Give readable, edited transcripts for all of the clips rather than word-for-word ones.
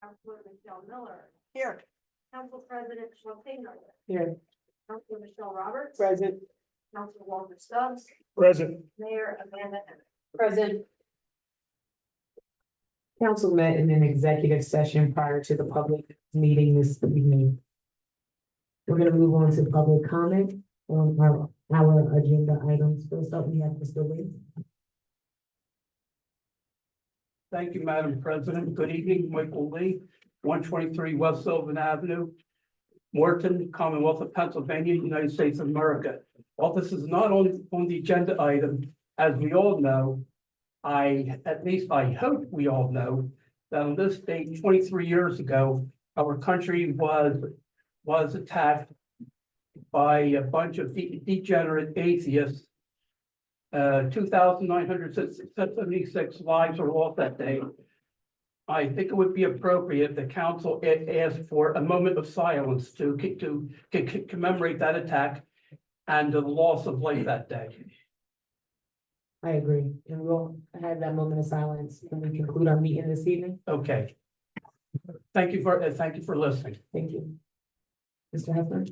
Councilor Michelle Miller, Here. Council President Schwantino, Here. Councilor Michelle Roberts, Present. Councilor Walter Stubbs, Present. Mayor Amanda Henry. Present. Council met in an executive session prior to the public meeting this evening. We're gonna move on to public comment on our agenda items. First up, we have Mr. Lee. Thank you, Madam President. Good evening, Michael Lee, 123 West Sylvan Avenue, Morton, Commonwealth of Pennsylvania, United States of America. While this is not on the agenda item, as we all know, at least I hope we all know, that on this date, 23 years ago, our country was attacked by a bunch of degenerate atheists. 2,976 lives were lost that day. I think it would be appropriate if the council asked for a moment of silence to commemorate that attack and the loss of life that day. I agree, and we'll have that moment of silence when we conclude our meeting this evening. Okay. Thank you for listening. Thank you. Mr. Hefner?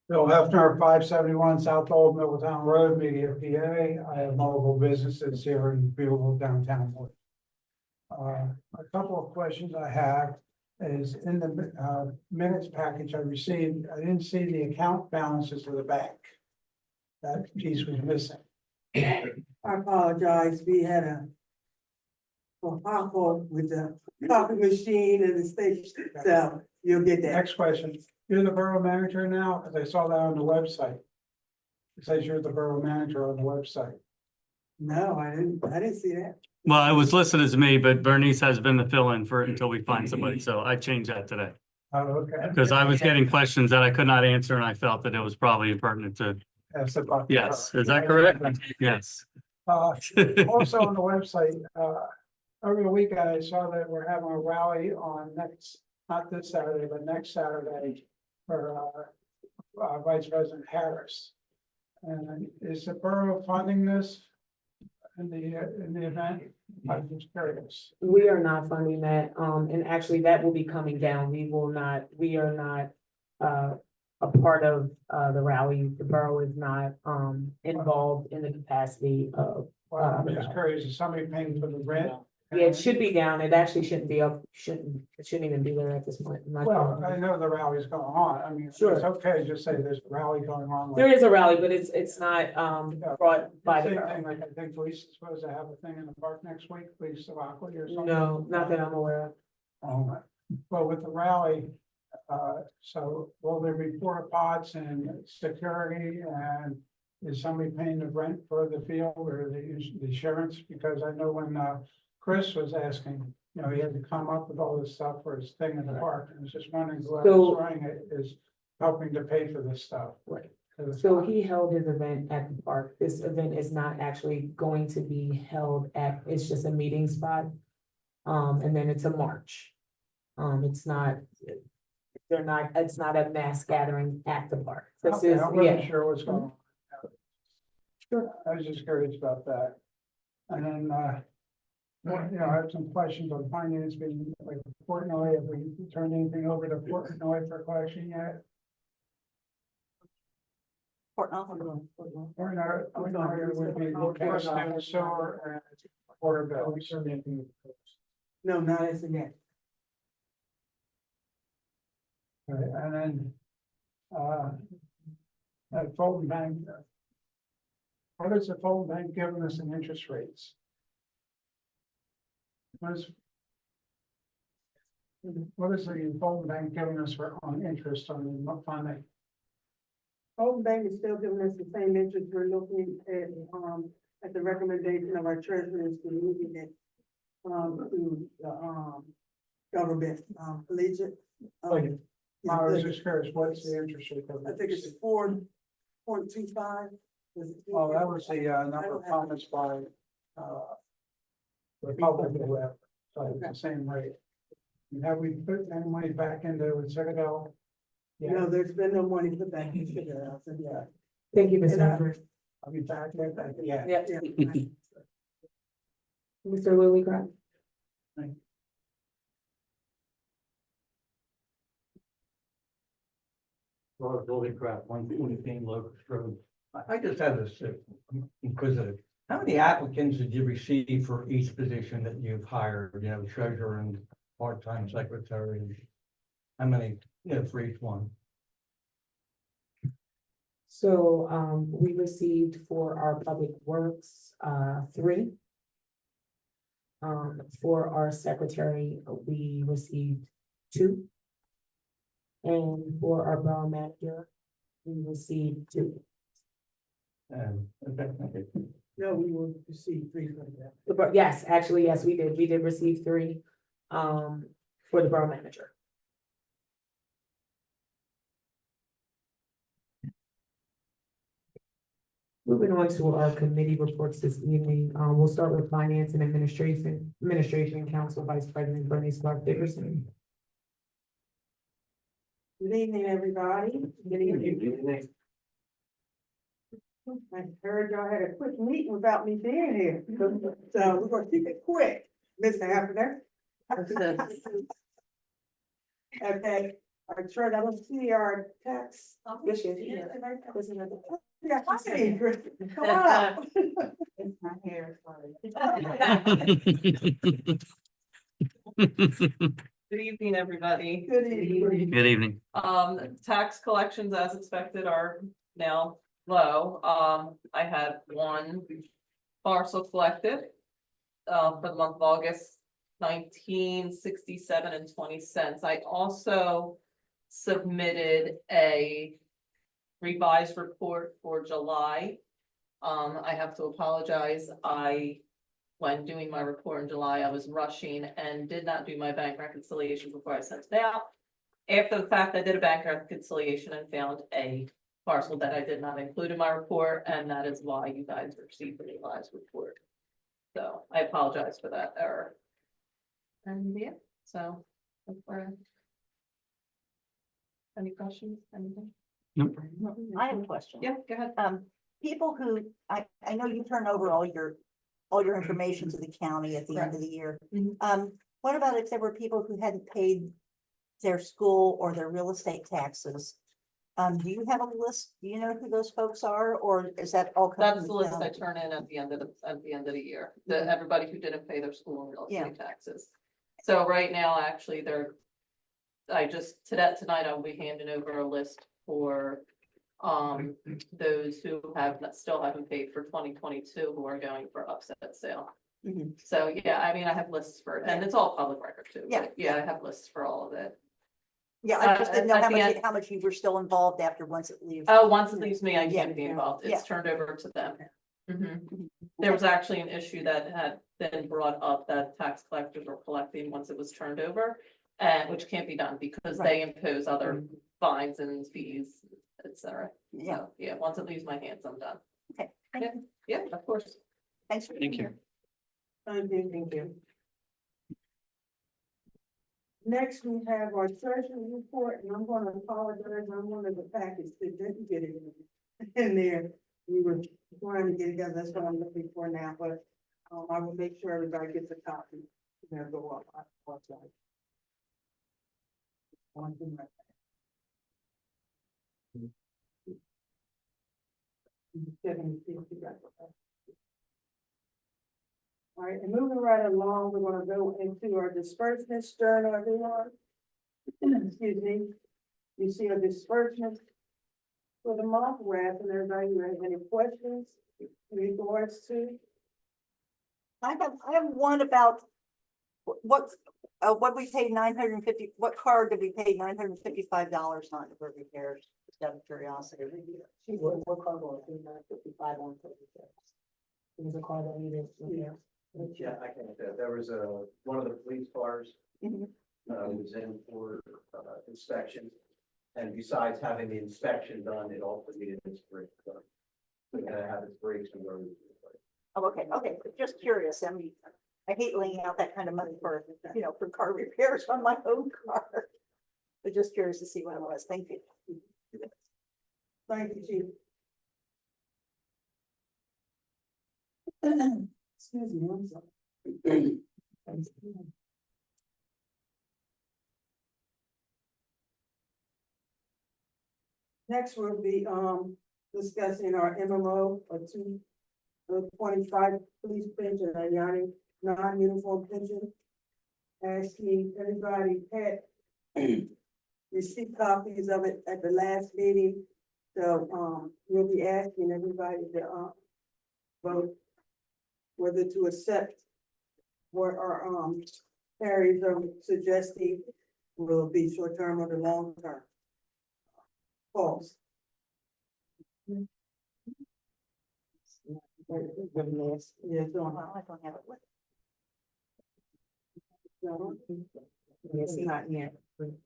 Bill Hefner, 571 South Old Middletown Road, Media, PA. I have multiple businesses here in beautiful downtown. A couple of questions I have is in the minutes package I received, I didn't see the account balances of the bank. That piece was missing. I apologize, we had a problem with the copy machine and the station, so you'll get that. Next question, you're the borough manager now, because I saw that on the website. It says you're the borough manager on the website. No, I didn't see that. Well, it was listed as me, but Bernice has been the fill-in for it until we find somebody, so I changed that today. Oh, okay. Because I was getting questions that I could not answer and I felt that it was probably impertinent to, That's about- yes, is that correct? Yes. Also on the website, over the weekend, I saw that we're having a rally on not this Saturday, but next Saturday for Vice President Harris. And is the borough funding this in the event? I'm just curious. We are not funding that, and actually that will be coming down. We are not, a part of, the rally. The borough is not, involved in the capacity of. Well, I'm just curious, is somebody paying for the rent? Yeah, it should be down. It actually shouldn't be up, it shouldn't even be there at this point. I'm not Well, sure. I know the rally's going on. I mean, it's Sure. okay to just say there's a rally going on. There is a rally, but it's not, brought by the Same borough. thing, like I think police is supposed to have a thing in the park next week, police of Aqua or something. No, not that I'm aware of. Well, with the rally, so will there be porta pots and security and is somebody paying the rent for the field or the insurance? Because I know when, Chris was asking, you know, he had to come up with all this stuff for his thing in the park. I was just wondering whoever's running it is helping to pay for this stuff. Right. 'Cause So he held his event at the park. This event is not actually going to be held at, it's just a meeting spot. And then it's a march. It's not a mass gathering at the park. This Okay, is, I wasn't yeah. sure what's going on. Sure. I was just curious about that. And then, you know, I have some questions on finance, being like Portnoy, have we turned anything over to Portnoy for collection yet? Portnoy would be gas and sewer and water bills. No, not as of yet. Right, and then, at Fulton Bank, what is the Fulton Bank giving us in interest rates? What is the Fulton Bank giving us on interest on the funding? Old Bank is still giving us the same interest. We're looking at the recommendation of our treasurers to moving it, to the, government, collegiate. I was just curious, what's the interest rate? I think it's 4.25. Oh, that was the number promised by Republican, or whatever, so it's the same rate. And have we put any money back into Citadel? No, there's been no money put back into it. Yeah. Thank you, Ms. And I- Lambert. I'll be back there, yeah. Yeah. Mr. Lillycrop? Building crap, 114 Locust Road. I just have this, inquisitive. How many applicants did you receive for each position that you've hired, you know, treasurer and part-time secretary? How many, for each one? So, we received for our public works, 3. For our secretary, we received 2. And for our borough manager, we received 2. Okay, thank you. No, we will receive 3 from that. But yes, actually, yes, we did. We did receive 3, for the borough manager. Moving on to our committee reports this evening, we'll start with Finance and Administration Council Vice President Bernice Clark Dickerson. Good evening, everybody. Good evening. I heard y'all had a quick meeting without me being here, so we're gonna keep it quick, Mr. Happener. Okay, our chart, I don't see our tax. Yes, yes, Yeah, hi, come on. It's my hair, sorry. Good evening, everybody. Good evening. Good evening. Tax collections as expected are now low. I had 1 parcel collected. For the month of August, 1967 and 20 cents. I also submitted a revised report for July. I have to apologize. When doing my report in July, I was rushing and did not do my bank reconciliation before I sent it out. After the fact, I did a bank reconciliation and found a parcel that I did not include in my report, and that is why you guys received the revised report. So I apologize for that error. And yeah, so. Any questions, anything? I have a question. Yeah, go ahead. People who, I know you turn over all your information to the county at the end of the year. Mhm. What about if there were people who hadn't paid their school or their real estate taxes? Do you have a list? Do you know who those folks are, or is that all? That's the list I turn in at the end of the year, everybody who didn't pay their school and real estate taxes. So right now, actually, tonight I'll be handing over a list for those who still haven't paid for 2022 who are going for upset sale. Mhm. So yeah, I mean, I have lists for, and it's all public record too. Yeah. But yeah, I have lists for all of it. Yeah, I just didn't know at the end- how much you were still involved after once it leaves. Oh, once it leaves me, I Yeah, can't be involved. yeah. It's turned over to them. Mhm. There was actually an issue that had been brought up that tax collectors were collecting once it was turned over. And which can't be done because they impose other fines and fees, et cetera. Yeah. So, yeah, once it leaves my hands, I'm done. Okay, thank Yeah. you. Yeah, of course. Thanks for being Thank you. here. Thank you. Next, we have our treasury report, and I'm gonna apologize, I'm one of the packets that didn't get it in there. We were trying to get it together, that's what I'm looking for now, but, I will make sure everybody gets a copy. They'll go up, I apologize. One thing right there. 750, right, okay. All right, and moving right along, we're gonna go into our disbursements journal, everyone. Excuse me. You see a disbursement for the month, we're asking everybody, you have any questions in regards to? I have one about what we paid 950, what card did we pay $955 on for repairs? Just out of curiosity. What card was it? 955 on 36. It was a car that needed repair. Yeah, I can, there was one of the police cars, Mhm. was in for, inspection. And besides having the inspection done, it also needed its brakes done. So we gotta have its brakes and roads. Oh, okay, just curious. I mean, I hate laying out that kind of money for, for car repairs on my own car. But just curious to see what it was. Thank you. Thank you, Chief. Excuse me, I'm sorry. Next, we'll be, discussing our MMO or 225 police pension and Yanni non-uniform pension. Asking everybody had received copies of it at the last meeting. So, we'll be asking everybody to, vote whether to accept what our, areas are suggesting will be short term or the long term. False. Yeah, so, I don't have it with. It's not yet.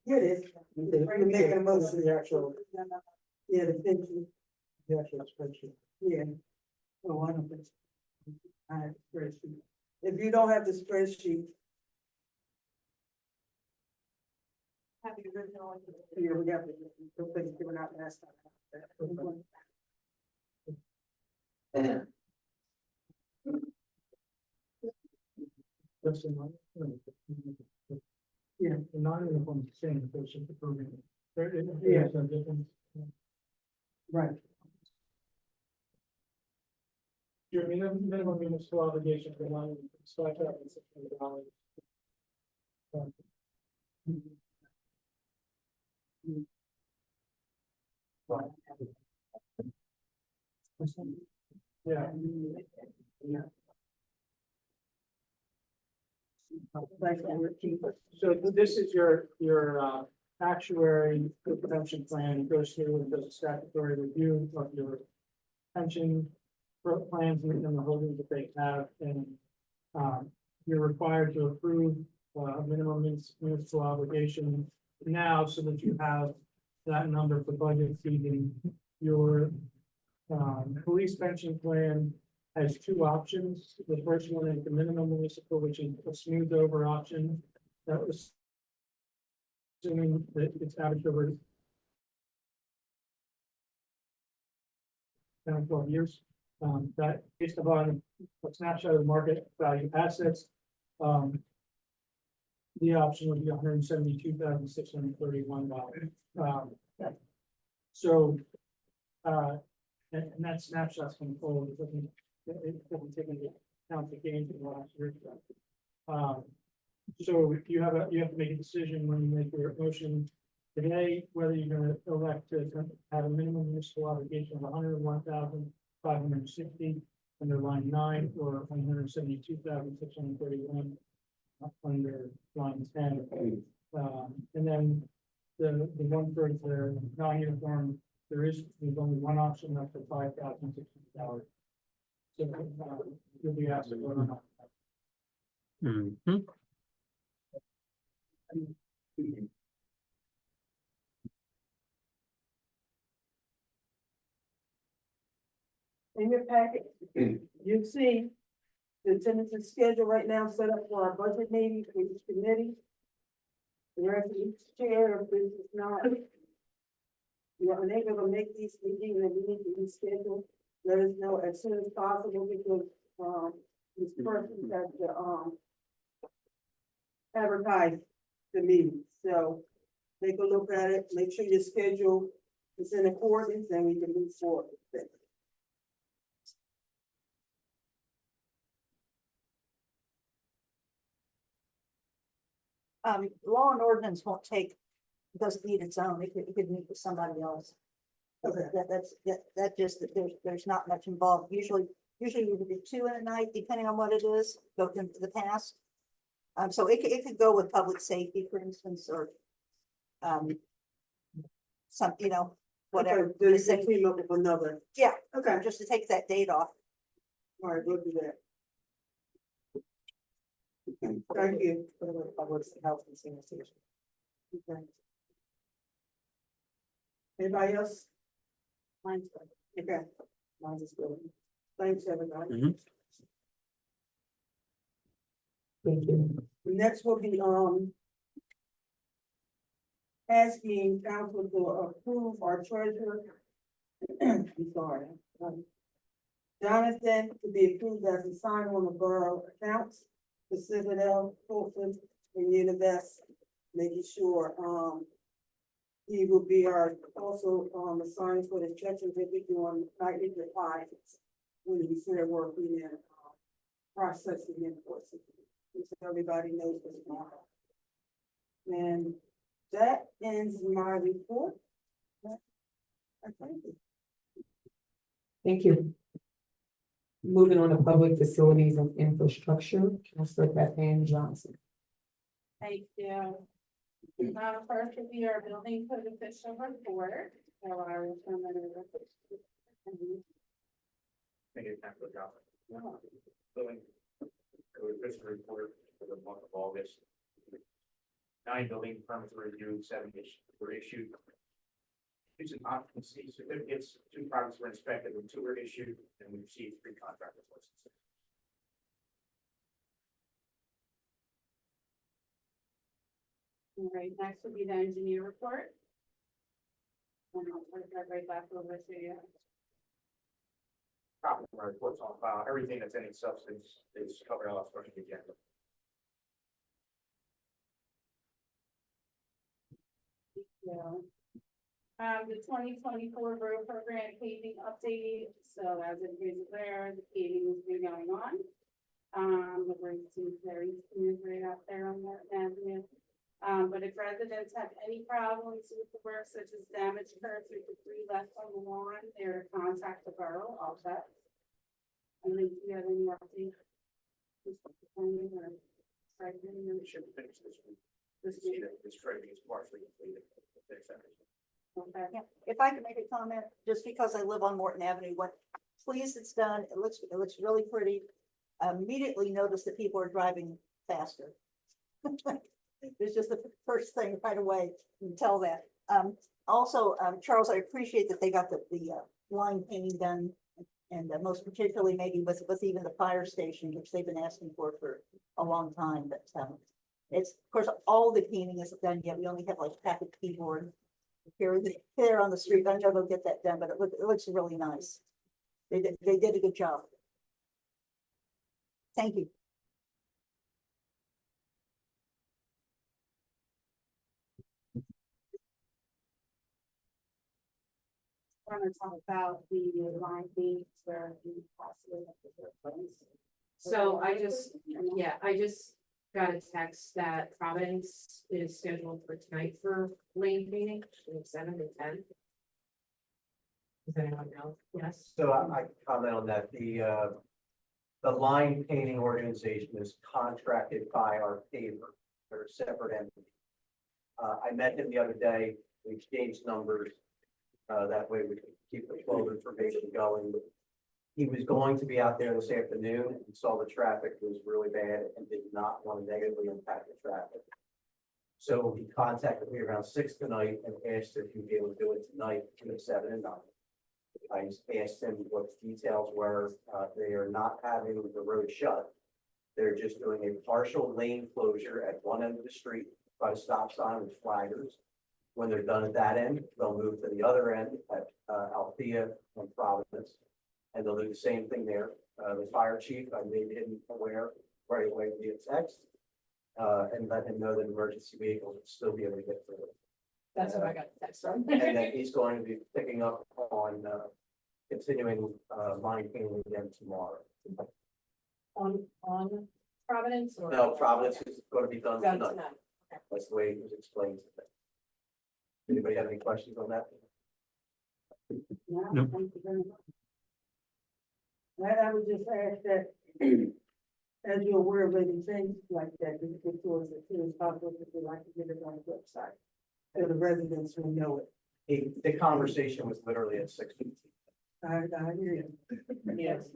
here it is. You're making a motion. The actual, Yeah, the pension, the actual spreadsheet. yeah. Oh, I don't think. I have the spreadsheet. If you don't have the spreadsheet. Have the original. Yeah, we got the things given out last time. That's the one. Yeah, the non-uniform is the same, it's just approving it. There's no difference. Right. Your minimum municipal obligation for non, it's $5,600. Yeah. So this is your actuary pension plan, goes through and does a statutory review of your pension plans and the holdings that they have, and you're required to approve a minimum municipal obligation now, so that you have that number for budget season. Your police pension plan has two options. The first one is the minimum municipal, which is a smoothed over option. That was assuming that it's averaged over 10 or 12 years. That based upon a snapshot of market value assets, the option would be $172,631. So, and that snapshot's going forward, it doesn't take into account the gains in the last year. So you have to make a decision when you make your motion today, whether you're going to elect to have a minimum municipal obligation of 101,560 under line 9, or 172,631 under line 10. And then the one for the non-uniform, there's only one option up to $5,600. So you'll be asked to vote on that. Mhm. In your packet, you see the tentative schedule right now set up for our budget meeting for each committee. The rest of each chair, if this is not, you're unable to make these meetings and we need to reschedule, let us know as soon as possible, because, this person has to, advertise the meeting. So take a look at it, make sure your schedule is in accordance, and we can move forward with it. Law and ordinance won't take, doesn't need its own, it could meet with somebody else. Okay. That just, there's not much involved, usually you would do 2 in a night, depending on what it is, go into the past. So it could go with public safety, for instance, or some, whatever. Okay, there's a team up with another. Yeah, Okay, just to take that date off. all right, we'll do that. Thank you. Public health and sanitation. Okay. Anybody else? Mine's good. Okay. Mine's is good. Thanks, everybody. Mhm. Thank you. Next will be, asking council to approve our treasurer. I'm sorry. Jonathan to be approved as a sign on the borough accounts, for Citadel, Fulton, and Univest, making sure, he will be our, also, assigned for the checking that we do on nightly deposits. When we start working in, processing invoices, so everybody knows what's going on. And that ends my report. I thank you. Thank you. Moving on to public facilities and infrastructure, Councilor Beth Ann Johnson. Thank you. First will be our building code official report. So I will turn it over to- Thank you, Councilor Johnson. Building code official report for the month of August. 9 building permits were reviewed, 7 were issued. Using occupancy certificates, 2 projects were inspected, and 2 were issued, and we received 3 contractors licenses. All right, next will be the engineer report. And I'll turn that right back over to you. Copy of my reports on file, everything that's any substance is covered elsewhere on the agenda. Yeah. The 2024 Borough program paving update, so as everybody's aware, the paving has been going on. The road seems very smooth right out there on that avenue. But if residents have any problems with the work, such as damaged curbs or debris left on the lawn, they're to contact the borough, I'll check. And then do you have any updates? We should finish this week. This See week? that this trading is partially completed. Finish that. Okay. Yeah, if I could make a comment, just because I live on Morton Avenue, when please it's done, it looks really pretty. I immediately noticed that people are driving faster. It's just the first thing right away, you can tell that. Also, Charles, I appreciate that they got the line painting done. And most particularly maybe with even the fire station, which they've been asking for a long time, but it's, of course, all the painting isn't done yet. We only have like packet keyboard here on the street. I know they'll get that done, but it looks really nice. They did a good job. Thank you. We're gonna talk about the line things where we possibly have to replace. So I just got a text that Providence is scheduled for tonight for lane cleaning, from 7 to 10. Does anyone know? Yes. So I can comment on that. The line painting organization is contracted by our paver. They're a separate entity. I met him the other day. We exchanged numbers. That way we can keep the flow of information going. He was going to be out there this afternoon and saw the traffic was really bad and did not want to negatively impact the traffic. So he contacted me around 6 tonight and asked if he'd be able to do it tonight between 7 and 9. I just asked him what the details were. They are not having the road shut. They're just doing a partial lane closure at one end of the street by the stop sign with flaggers. When they're done at that end, they'll move to the other end at Althea and Providence. And they'll do the same thing there. The fire chief, I made him aware right away via text. And let him know that emergency vehicles will still be able to get through it. That's what I got a text from. And then he's going to be picking up on continuing line painting again tomorrow. On Providence or? No, Providence is going to be done Done tonight. tonight. Okay. That's the way it was explained today. Anybody have any questions on that? Yeah, Nope. thank you very much. I would just ask that, as you're aware of any things like that, you get to us as soon as possible, if you'd like to get it on the website. So the residents will know it. The conversation was literally at 6:15. I hear you. Yes.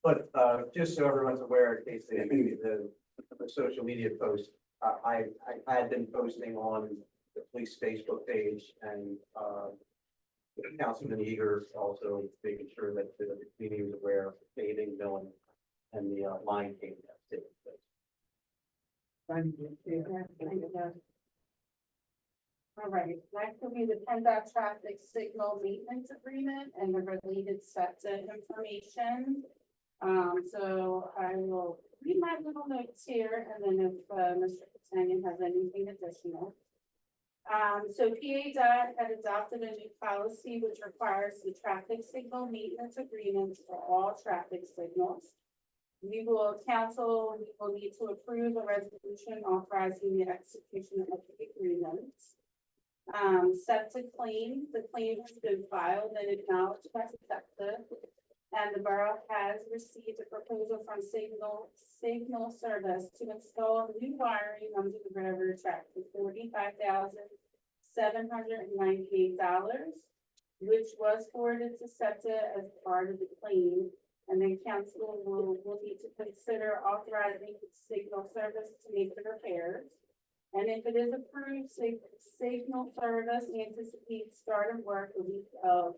But just so everyone's aware, in case they the social media post, I had been posting on the police Facebook page and Councilman Eager also making sure that the community was aware of the paving, milling, and the line came that's taking place. Thank you. Yeah, thank you. All right, next will be the PennDOT traffic signal maintenance agreement and the related sets of information. So I will read my little notes here, and then if, Mr. Catania has anything additional. So PA had adopted a new policy which requires the traffic signal maintenance agreements for all traffic signals. We will need to approve a resolution authorizing the execution of the agreements. Set to claim, the claim has been filed and acknowledged by SEPTA. And the borough has received a proposal from Signal Service to install new wiring under the railroad track for $45,798, which was forwarded to SEPTA as part of the claim. And then council will need to consider authorizing Signal Service to make the repairs. And if it is approved, Signal Service anticipates start of work the week of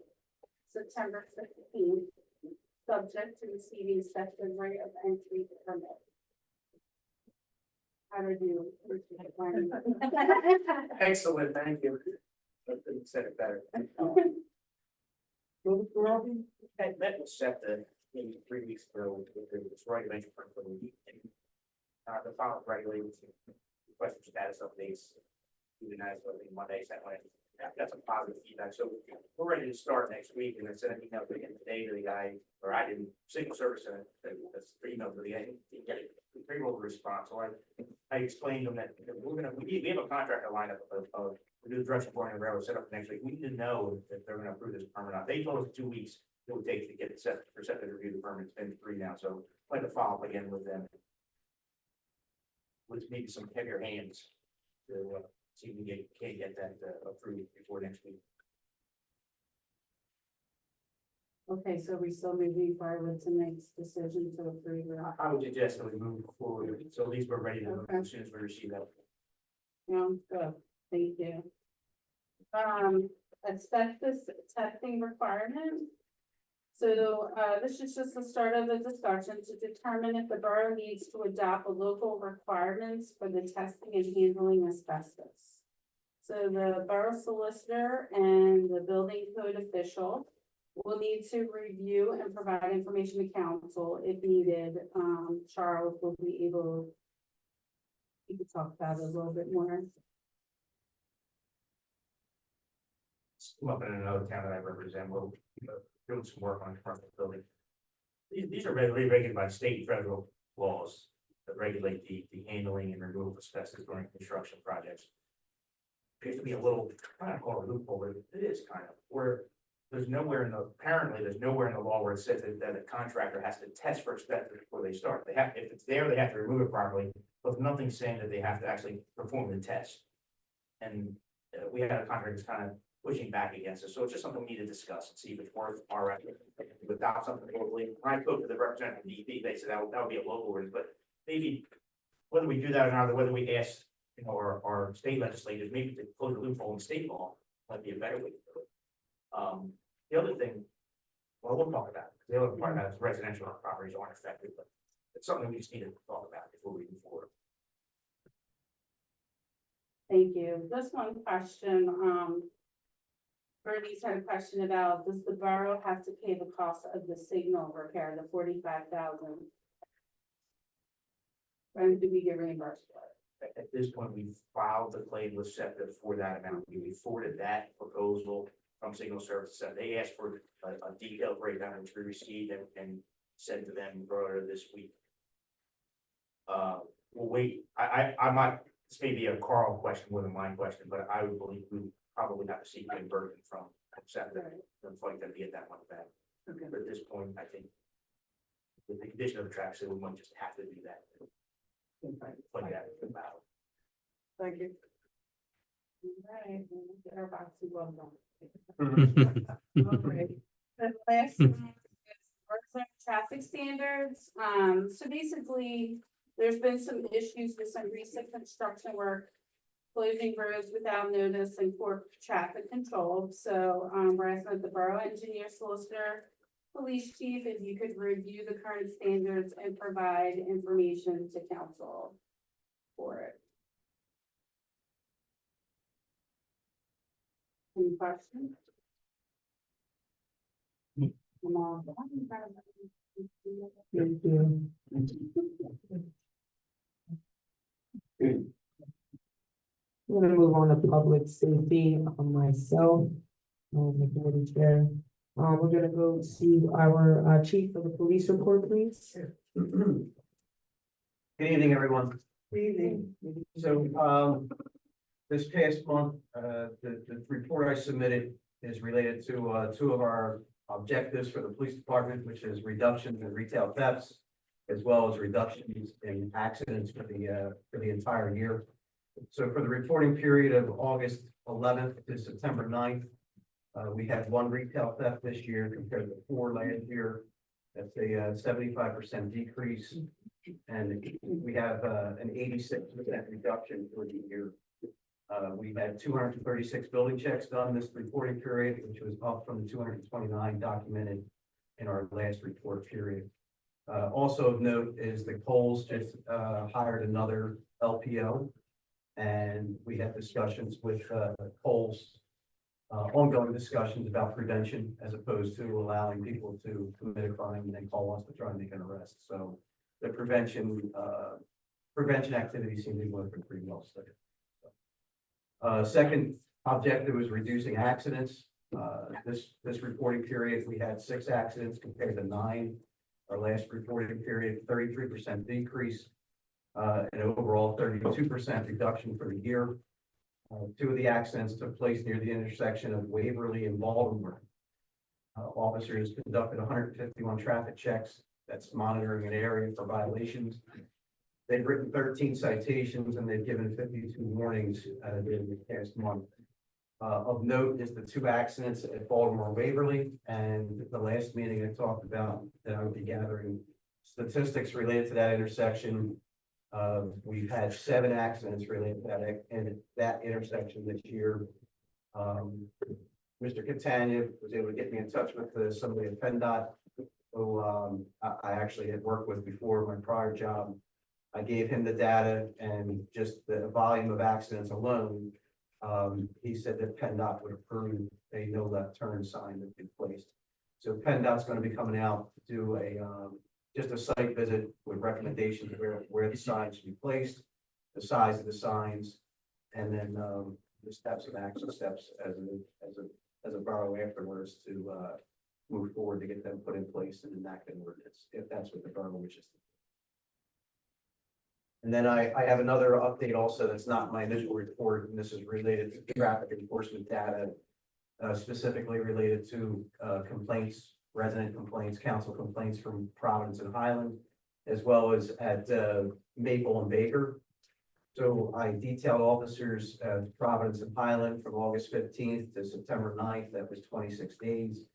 September 15th, subject to receiving SEPTA rate of entry permit. How to do? Excellent, thank you. I couldn't said it better. I met with SEPTA maybe 3 weeks ago, it's right eventually for the week. The file regulations, request for status updates, even as of Monday, Saturday. That's a positive feedback, so we're ready to start next week, and I sent an email today to the guy, or I didn't, Signal Service, that's email to the guy, didn't get a favorable response, so I explained to him that we have a contractor lined up of the direction for the railroad set up next week. We need to know if they're gonna approve this permit or not. They told us 2 weeks it would take to get it set for SEPTA to review the permit. It's been 3 now, so I'd like to follow up again with them. With maybe some heavier hands to see if we can get that approved before next week. Okay, so we still moving forward to make decision to approve it. I would suggest that we move forward, so at least we're ready to move Okay. as soon as we receive that. Sounds good, thank you. Asbestos testing requirement. So, this is just the start of the discussion to determine if the borough needs to adopt a local requirements for the testing and handling asbestos. So the borough solicitor and the building code official will need to review and provide information to council if needed. Charles will be able, he could talk about it a little bit more. Come up in another town that I represent, we're doing some work on the front of the building. These are regulated by state and federal laws that regulate the handling and removal of asbestos during construction projects. Appears to be a little, I don't call it a loophole, but it is kind of, where there's nowhere in the, apparently there's nowhere in the law where it says that a contractor has to test for asbestos before they start. They have, if it's there, they have to remove it properly, but nothing's saying that they have to actually perform the test. And we had a contractor that's kind of pushing back against it, so it's just something we need to discuss and see if it's worth our effort to adopt something locally. When I spoke to the representative from DEP, they said that would be a local ordinance, but maybe whether we do that or not, whether we ask, our state legislators maybe to close the loophole in state law might be a better way to do it. The other thing, well, we'll talk about it, the other part about it is residential properties aren't affected, but it's something we just need to talk about before we move forward. Thank you. Just one question, Bernie's had a question about, does the borough have to pay the cost of the signal repair, the 45,000? When do we get reimbursed for it? At this point, we've filed the claim with SEPTA for that amount. We forwarded that proposal from Signal Service. They asked for a detailed breakdown, which we received and sent to them earlier this week. We'll wait. I'm not, this may be a Carl question more than mine question, but I would believe we probably have to seek reimbursement from SEPTA and fight them to get that money back. Okay. But at this point, I think with the condition of the track, so we might just have to do that. Like that about. Thank you. Right, we'll get our boxes well done. Alright. The last one is resident traffic standards. So basically, there's been some issues with some recent construction work, closing roads without notice and poor traffic control. So, we're asking the borough engineer, solicitor, police chief, if you could review the current standards and provide information to council for it. Any questions? Come on. Thank you. We're gonna move on to public safety on myself. The board chair. We're gonna go to our chief of the police report, please. Good evening, everyone. Evening. So, this past month, the report I submitted is related to, two of our objectives for the police department, which is reductions in retail thefts, as well as reductions in accidents for the entire year. So for the reporting period of August 11th to September 9th, we had 1 retail theft this year compared to 4 last year. That's a 75% decrease. And we have an 86% reduction for the year. We had 236 building checks done this reporting period, which was up from the 229 documented in our last report period. Also of note is the Coles just hired another LPO. And we had discussions with Coles, ongoing discussions about prevention as opposed to allowing people to commit a crime and then call us to try and make an arrest. So the prevention activities seem to be working pretty well. Second objective was reducing accidents. This reporting period, we had 6 accidents compared to 9. Our last reporting period, 33% decrease. And overall 32% reduction for the year. 2 of the accidents took place near the intersection of Waverly and Baltimore. Officers conducted 151 traffic checks. That's monitoring an area for violations. They've written 13 citations and they've given 52 warnings during the past month. Of note is the 2 accidents at Baltimore Waverly, and the last meeting I talked about that I would be gathering statistics related to that intersection. We've had 7 accidents related to that intersection this year. Mr. Catania was able to get me in touch with somebody at PennDOT who I actually had worked with before my prior job. I gave him the data and just the volume of accidents alone. He said that PennDOT would approve a no left turn sign that be placed. So PennDOT's going to be coming out to do just a site visit with recommendations where the signs should be placed, the size of the signs, and then the steps of action steps as a borough afterwards to move forward to get them put in place and enact an ordinance, if that's what the borough wishes. And then I have another update also that's not my initial report, and this is related to traffic enforcement data, specifically related to complaints, resident complaints, council complaints from Providence and Highland, as well as at Maple and Baker. So I detailed officers at Providence and Highland from August 15th to September 9th. That was 26 days.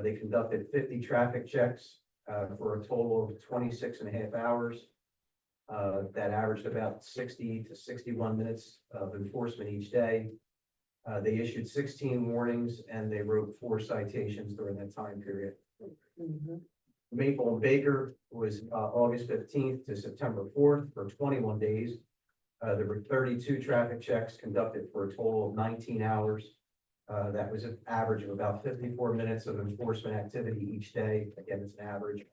They conducted 50 traffic checks for a total of 26 and a half hours. That averaged about 60 to 61 minutes of enforcement each day. They issued 16 warnings and they wrote 4 citations during that time period. Maple and Baker was August 15th to September 4th for 21 days. There were 32 traffic checks conducted for a total of 19 hours. That was an average of about 54 minutes of enforcement activity each day. Again, it's an average.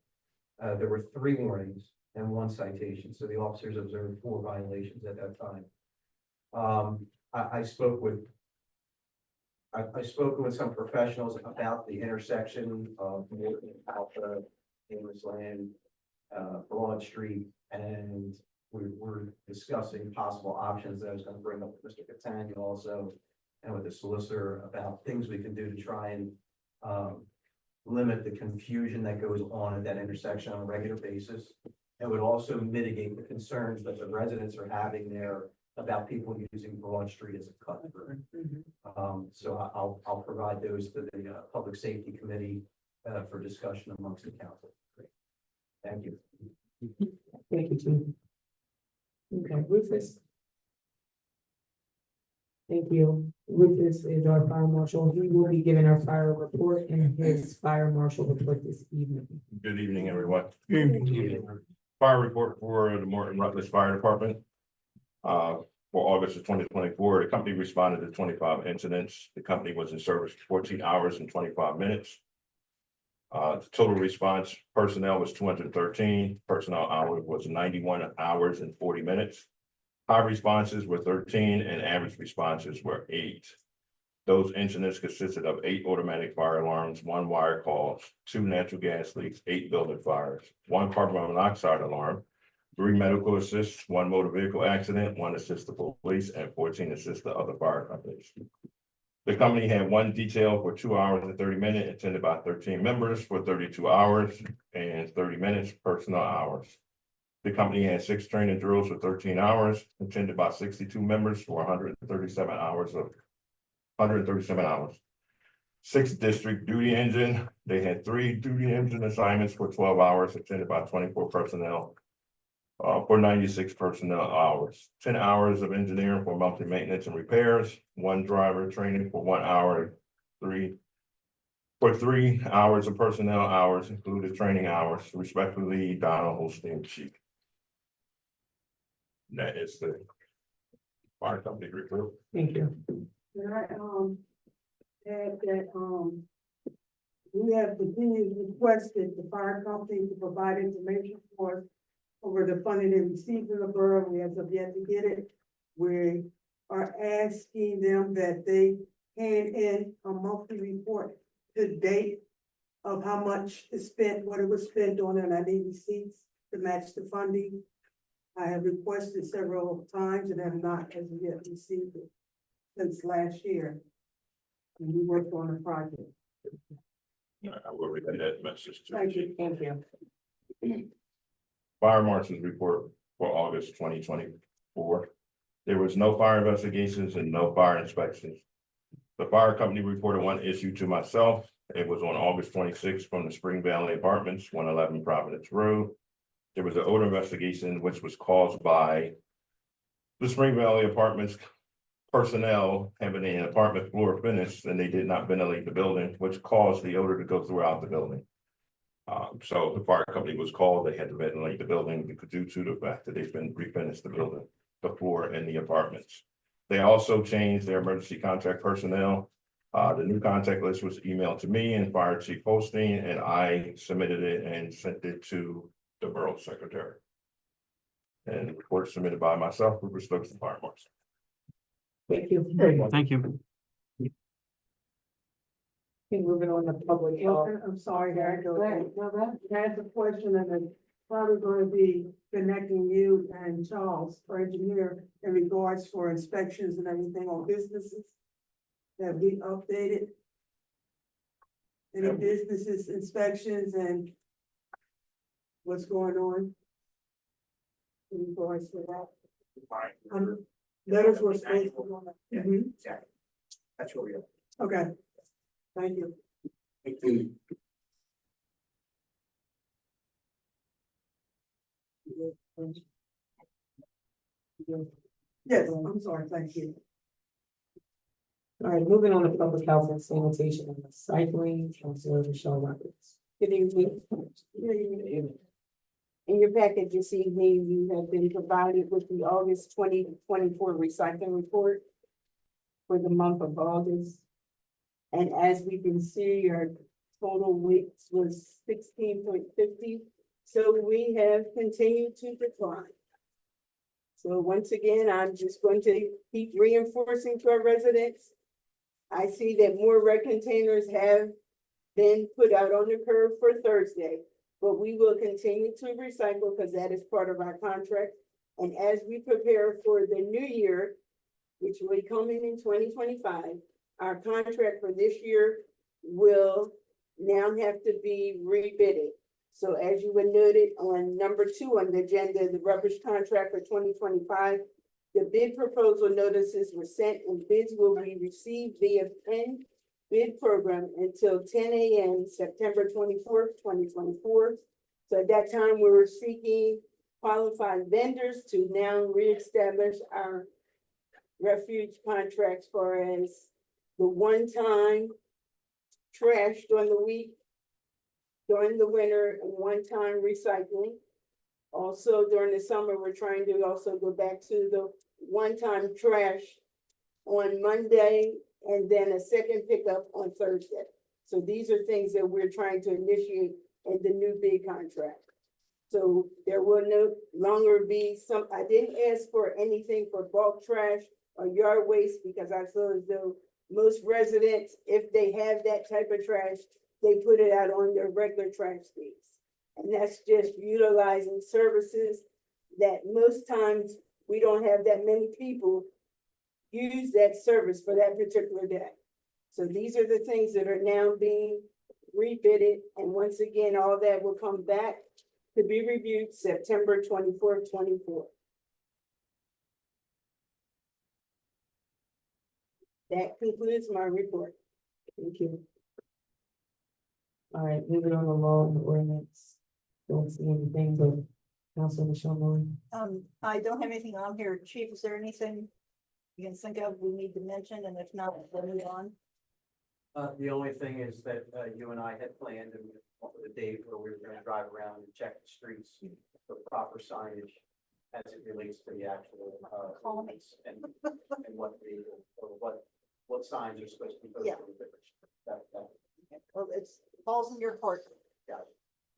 There were 3 warnings and 1 citation. So the officers observed 4 violations at that time. I've spoken with some professionals about the intersection of Morton, Alpha, Amos Land, Broad Street, and we were discussing possible options that I was going to bring up with Mr. Catania also, and with the solicitor about things we can do to try and limit the confusion that goes on at that intersection on a regular basis. It would also mitigate the concerns that the residents are having there about people using Broad Street as a cut through. So I'll provide those to the Public Safety Committee for discussion amongst the council. Great. Thank you. Thank you, Chief. Okay, Rufus. Thank you. Rufus is our fire marshal. He will be giving our fire report and his fire marshal report this evening. Good evening, everyone. Fire report for the Morton Rutledge Fire Department. for August of 2024, the company responded to 25 incidents. The company was in service 14 hours and 25 minutes. The total response personnel was 213, personnel hours was 91 hours and 40 minutes. High responses were 13 and average responses were 8. Those incidents consisted of 8 automatic fire alarms, 1 wire call, 2 natural gas leaks, 8 building fires, 1 carbon monoxide alarm, 3 medical assists, 1 motor vehicle accident, 1 assist the police, and 14 assist the other fire companies. The company had 1 detail for 2 hours and 30 minutes, attended by 13 members for 32 hours and 30 minutes personnel hours. The company had 6 training drills for 13 hours, attended by 62 members for 137 hours. 6 district duty engine. They had 3 duty engine assignments for 12 hours, attended by 24 personnel. For 96 personnel hours, 10 hours of engineering for monthly maintenance and repairs, 1 driver training for 1 hour, 3 hours of personnel hours, included training hours, respectively, Donald Holstein Chief. That is the fire company report. Thank you. Can I, add that, we have continued requested the fire company to provide information for us over the funding they received from the borough. We have yet to get it. We are asking them that they hand in a monthly report to date of how much is spent, what it was spent on, and I need receipts to match the funding. I have requested several times and have not as of yet received it since last year. And we worked on the project. I will relay that message to the Thank chief. you. Thank you. Fire marshal's report for August 2024. There was no fire investigations and no fire inspections. The fire company reported 1 issue to myself. It was on August 26th from the Spring Valley Apartments, 111 Providence Road. There was an odor investigation which was caused by the Spring Valley Apartments personnel having an apartment floor finished and they did not ventilate the building, which caused the odor to go throughout the building. So the fire company was called, they had to ventilate the building due to the fact that they've been refinished the building, the floor in the apartments. They also changed their emergency contact personnel. The new contact list was emailed to me and Fire Chief Holstein, and I submitted it and sent it to the Borough Secretary. And the report submitted by myself with respect to the fire marshal. Thank you. Thank you. Okay, moving on to public health. I'm sorry, Harry. Go ahead. I have a question and it's probably going to be connecting you and Charles, our engineer, in regards for inspections and everything on businesses. Have we updated any businesses inspections and what's going on in regards to that? Letters were supposed to go on. Mhm. Exactly. That's what we are. Okay, thank you. Yes, I'm sorry, thank you. All right, moving on to public health and sanitation and recycling, Councilor Michelle Roberts. Good evening. In your package this evening, you have been provided with the August 2024 recycling report for the month of August. And as we can see, our total weight was 16.50. So we have continued to decline. So once again, I'm just going to keep reinforcing to our residents. I see that more red containers have been put out on the curb for Thursday, but we will continue to recycle because that is part of our contract. And as we prepare for the new year, which will be coming in 2025, our contract for this year will now have to be rebidded. So as you were noted on number 2 on the agenda, the rubbish contract for 2025, the bid proposal notices were sent and bids will be received via pen bid program until 10 a.m. September 24th, 2024. So at that time, we were seeking qualified vendors to now reestablish our refuge contracts for as the one-time trash during the week, during the winter, and one-time recycling. Also, during the summer, we're trying to also go back to the one-time trash on Monday and then a second pickup on Thursday. So these are things that we're trying to initiate in the new bid contract. So there will no longer be I didn't ask for anything for bulk trash or yard waste because I feel as though most residents, if they have that type of trash, they put it out on their regular trash days. And that's just utilizing services that most times we don't have that many people use that service for that particular day. So these are the things that are now being rebidded. And once again, all that will come back to be reviewed September 24th, 24. That concludes my report. Thank you. All right, moving on to law and ordinance. Don't see anything, but Council Michelle Moore. I don't have anything on here. Chief, is there anything you can think of we need to mention? And if not, we'll move on. The only thing is that, you and I had planned and a date where we were gonna drive around and check the streets for proper signage as it relates to the actual, Call me. and what the, or what signs are supposed to be posted. Yeah. Well, it's falls in your court. Got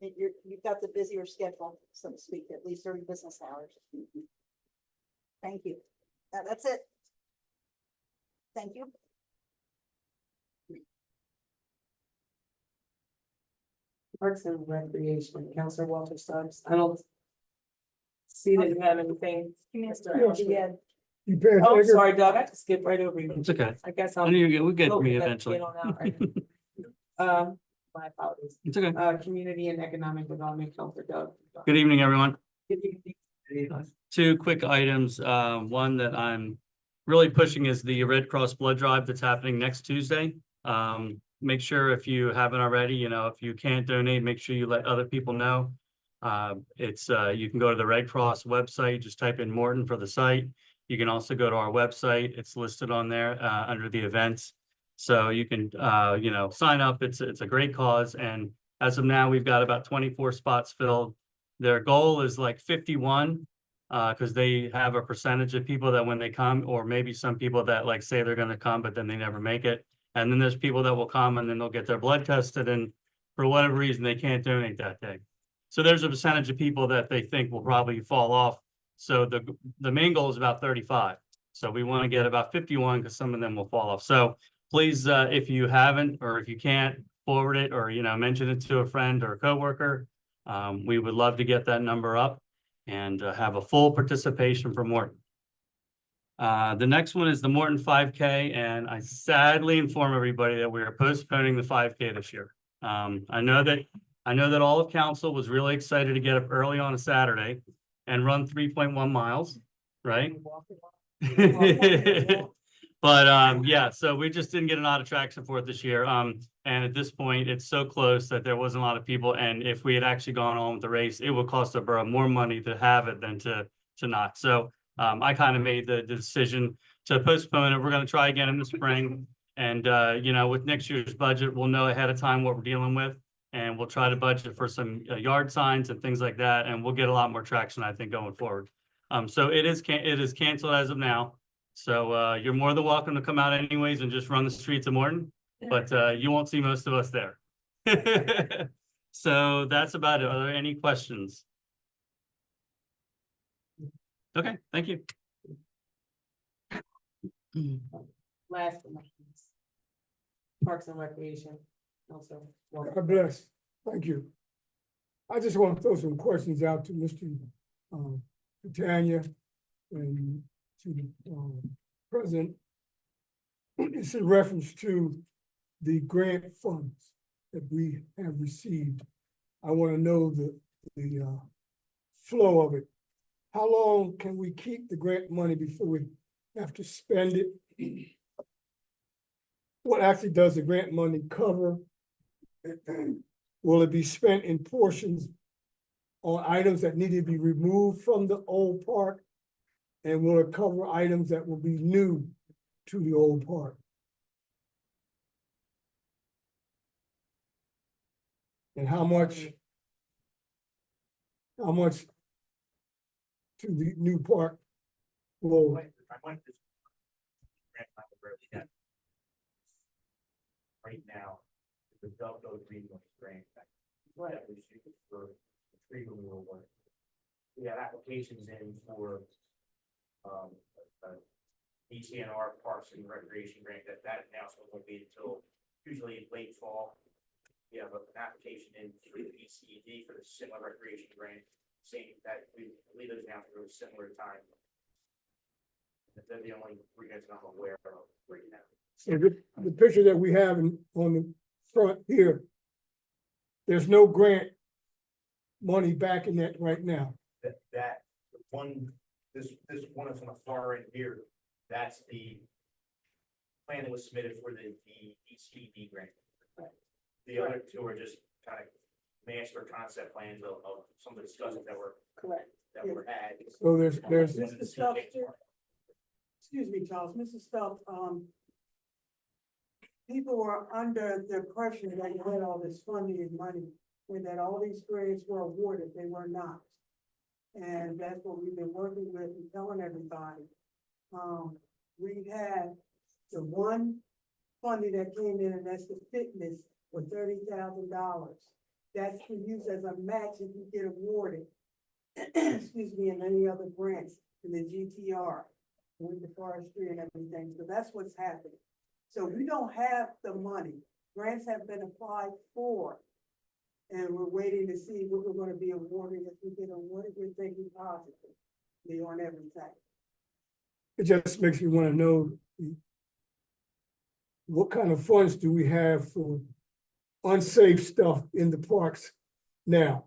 You've got the busier schedule, so to speak, at least during business hours. Thank you. That's it. Thank you. Parks and Recreation, Councilor Walter Stubbs. I don't see that you have anything. Mr. Ashby. Yeah. Oh, I'm sorry, Doug, I just skipped right over you. It's okay. I guess I I'm. knew we'll get to me hoping that eventually. get on out right now. My apologies. It's okay. Community and Economic Development, Councilor Doug. Good evening, everyone. Good evening. Two quick items. One that I'm really pushing is the Red Cross Blood Drive that's happening next Tuesday. Make sure if you haven't already, if you can't donate, make sure you let other people know. You can go to the Red Cross website, just type in Morton for the site. You can also go to our website. It's listed on there, under the events. So you can, sign up. It's a great cause. And as of now, we've got about 24 spots filled. Their goal is like 51, because they have a percentage of people that when they come, or maybe some people that like say they're gonna come, but then they never make it. And then there's people that will come and then they'll get their blood tested and for whatever reason, they can't donate that day. So there's a percentage of people that they think will probably fall off. So the main goal is about 35. So we want to get about 51 because some of them will fall off. So please, if you haven't, or if you can't, forward it or, mention it to a friend or a coworker. We would love to get that number up and have a full participation from Morton. The next one is the Morton 5K, and I sadly inform everybody that we are postponing the 5K this year. I know that all of council was really excited to get up early on a Saturday and run 3.1 miles, right? But yeah, so we just didn't get a lot of traction for it this year. And at this point, it's so close that there wasn't a lot of people. And if we had actually gone on with the race, it would cost the borough more money to have it than to not. So I kind of made the decision to postpone it. We're going to try again in the spring. And with next year's budget, we'll know ahead of time what we're dealing with. And we'll try to budget for some yard signs and things like that. And we'll get a lot more traction, I think, going forward. So it is canceled as of now. So you're more than welcome to come out anyways and just run the streets of Morton, but you won't see most of us there. So that's about it. Are there any questions? Okay, thank you. Last but not least. Parks and Recreation. Also. God bless. Thank you. I just want to throw some questions out to Mr. Tanya and to the president. It's in reference to the grant funds that we have received. I want to know the flow of it. How long can we keep the grant money before we have to spend it? What actually does the grant money cover? Will it be spent in portions on items that need to be removed from the old park? And will it cover items that will be new to the old park? And how much to the new park Well, I might just. Right now, the Delco Green grant. That we shoot for tree removal work. We have applications in for, DCNR Parks and Recreation Grant, that announcement won't be until usually late fall. We have an application in for the ECED for the similar recreation grant, same that we believe those announcements at a similar time. They're the only grants I'm aware of right now. so the picture that we have on the front here, there's no grant money back in that right now. That one, this one is on the far end here, that's the plan that was submitted for the ECD grant. The other two are just kind of master concept plans of some of the discussions that were had. So there's, Mr. Stubbs, excuse me, Charles, Mr. Stubbs, people were under the impression that you had all this funding and money, when that all these grants were awarded, they were not. And that's what we've been working with and telling everybody. We had the one funding that came in, and that's the fitness for $30,000. That's to use as a match if you get awarded, excuse me, and any other grants in the GTR with the forestry and everything. So that's what's happening. So we don't have the money. Grants have been applied for. And we're waiting to see what we're gonna be awarded. If we get awarded, we're thinking positively on everything. it just makes me want to know what kind of funds do we have for unsafe stuff in the parks now?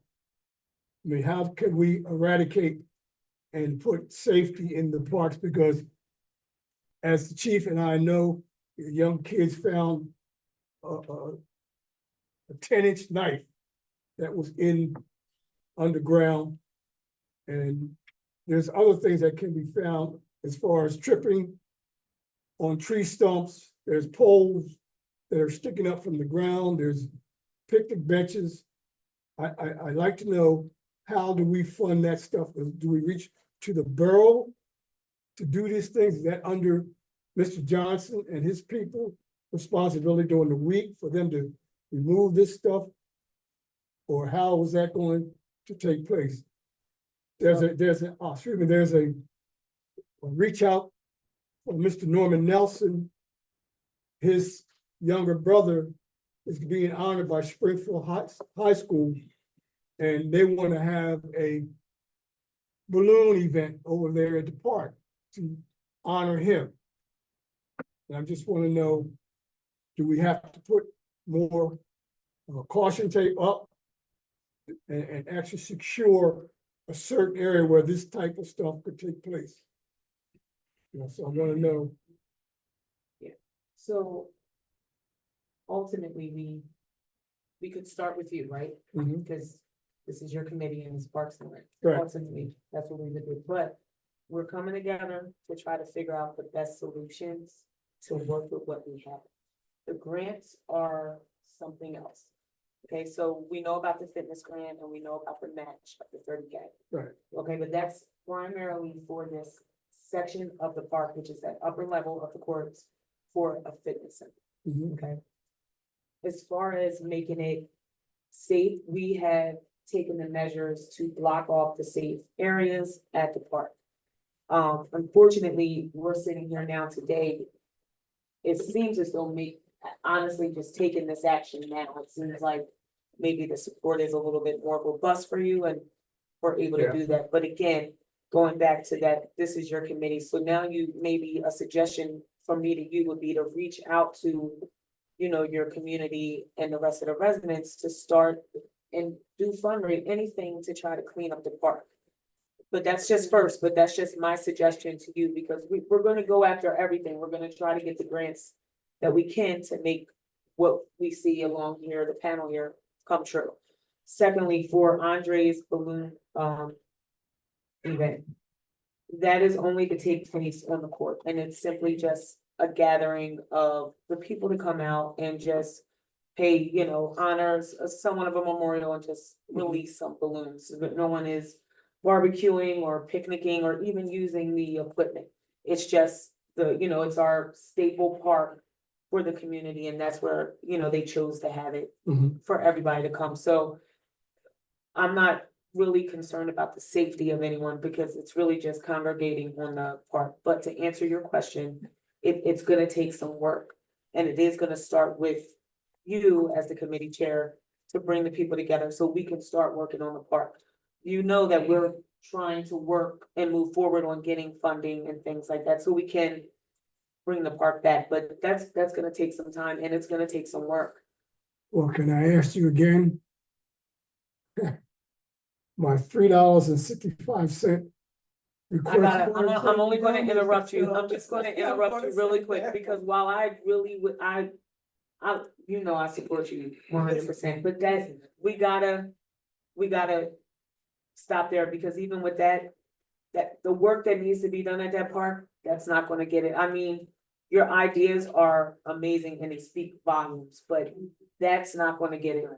I mean, how can we eradicate and put safety in the parks? Because as the chief and I know, young kids found a 10-inch knife that was underground. And there's other things that can be found as far as tripping on tree stumps. There's poles that are sticking up from the ground. There's picnic benches. I like to know, how do we fund that stuff? Do we reach to the borough to do these things? Is that under Mr. Johnson and his people responsibility during the week for them to remove this stuff? Or how is that going to take place? There's a reach out from Mr. Norman Nelson. His younger brother is being honored by Springfield High School, and they want to have a balloon event over there at the park to honor him. And I just want to know, do we have to put more caution tape up and actually secure a certain area where this type of stuff could take place? You know, so I want to know. So ultimately, we could start with you, right? Mhm. Because this is your committee and it's Parks and Rec. Right. Ultimately, that's what we would do, but we're coming together to try to figure out the best solutions to work with what we have. The grants are something else. Okay, so we know about the fitness grant and we know about the match of the 30K. Right. Okay, but that's primarily for this section of the park, which is that upper level of the courts for a fitness center. Mhm. Okay. As far as making it safe, we have taken the measures to block off the safe areas at the park. Unfortunately, we're sitting here now today. It seems as though honestly, just taking this action now, it seems like maybe the support is a little bit more robust for you and we're able to do that. But again, going back to that, this is your committee. So now maybe a suggestion from me to you would be to reach out to, you know, your community and the rest of the residents to start and do fundraising, anything to try to clean up the park. But that's just first, but that's just my suggestion to you, because we're gonna go after everything. We're gonna try to get the grants that we can to make what we see along here, the panel here, come true. Secondly, for Andre's balloon, event, that is only to take place on the court, and it's simply just a gathering of the people to come out and just pay, you know, honors somewhat of a memorial and just release some balloons, but no one is barbecuing or picnicking or even using the equipment. It's just it's our staple park for the community, and that's where, they chose to have it Mhm. for everybody to come. So I'm not really concerned about the safety of anyone because it's really just congregating on the park. But to answer your question, it's gonna take some work. And it is gonna start with you as the committee chair to bring the people together so we can start working on the park. You know that we're trying to work and move forward on getting funding and things like that, so we can bring the park back, but that's gonna take some time and it's gonna take some work. Well, can I ask you again? My $3.65 request. I'm only gonna interrupt you, I'm just gonna interrupt you really quick, because while I really would, I support you 100%, but we gotta stop there, because even with that the work that needs to be done at that park, that's not gonna get it. I mean, your ideas are amazing and they speak volumes, but that's not gonna get it.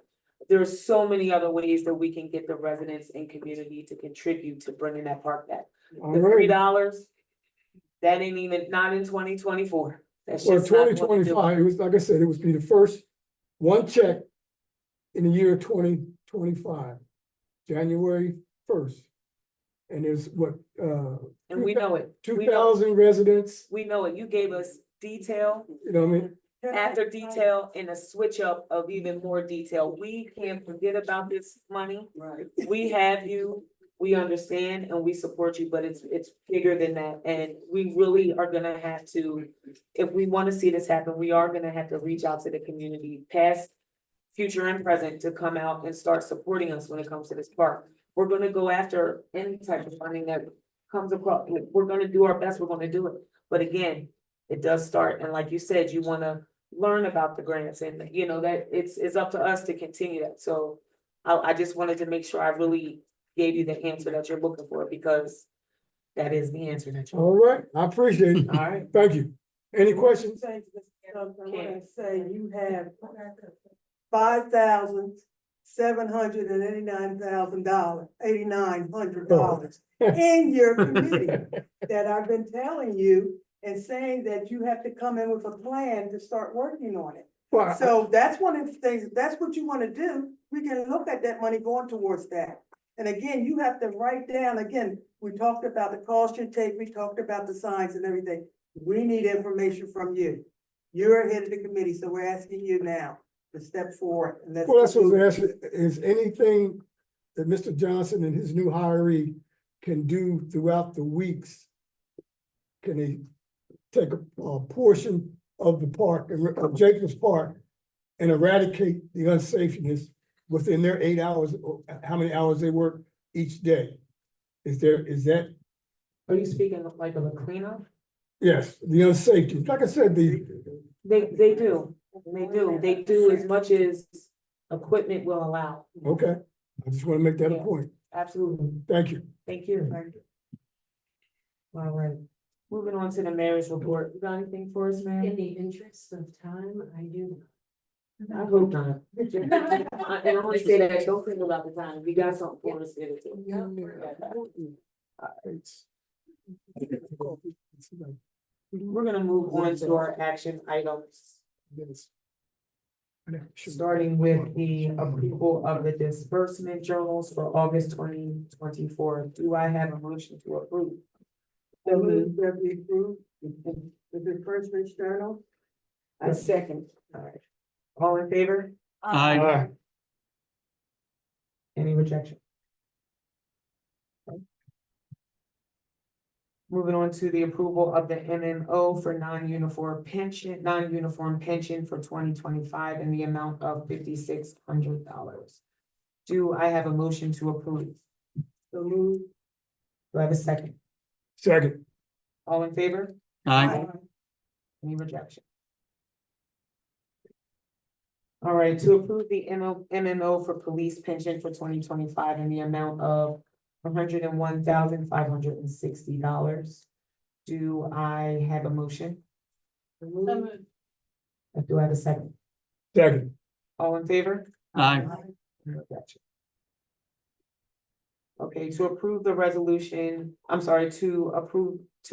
There's so many other ways that we can get the residents and community to contribute to bringing that park back. All The right. $3, that ain't even, not in 2024. That's Well, just not twenty what we do. twenty-five, it was, like I said, it was be the first one check in the year 2025, January 1st. And there's what, And we know it. We know, 2,000 residents, we know it. You gave us detail you know what I mean? after detail and a switch up of even more detail. We can't forget about this money. Right. We have you, we understand and we support you, but it's bigger than that. And we really are gonna have to, if we wanna see this happen, we are gonna have to reach out to the community, past, future and present, to come out and start supporting us when it comes to this park. We're gonna go after any type of funding that comes across. We're gonna do our best, we're gonna do it. But again, it does start, and like you said, you wanna learn about the grants, and that it's up to us to continue that. So I just wanted to make sure I really gave you the answer that you're looking for, because that is the answer that you're. All right, I appreciate it. All right. Thank you. Any questions? I want to say you have $5,789,800 in your committee that I've been telling you and saying that you have to come in with a plan to start working on it. Well, So that's one of the things, if that's what you want to do, we can look at that money going towards that. And again, you have to write down, again, we talked about the cost you take, we talked about the signs and everything. We need information from you. You're head of the committee, so we're asking you now to step forward. And let's well, that's what I was asking. Is anything that Mr. Johnson and his new hiree can do throughout the weeks? Can they take a portion of the park, of Jacobs Park, and eradicate the unsafeness within their 8 hours, or how many hours they work each day? Is that, Are you speaking of like of a cleanup? yes, the unsafety, like I said, They do as much as equipment will allow. okay, I just want to make that a Yeah. point. Absolutely. Thank you. Thank you. All right, moving on to the mayor's report. You got anything for us, In ma'am? the interest of time, I do. I hope not. And I want to say that, don't think about the time. If you got something for us, give it to us. We're gonna move on to our action items, starting with the approval of the disbursement journals for August 2024. Do I have a motion to approve? So move that we approve the disbursement journal. A second. All right. All in favor? Aye. Any rejection? Okay. Moving on to the approval of the MMO for non-uniform pension for 2025 in the amount of $5,600. Do I have a motion to approve? So move. Do I have a second? Second, All in favor? Aye. Any rejection? All right, to approve the MMO for police pension for 2025 in the amount of $101,560. Do I have a motion? Do I have a second? second, All in favor? Aye. Gotcha. Okay, to approve the resolution, I'm sorry, to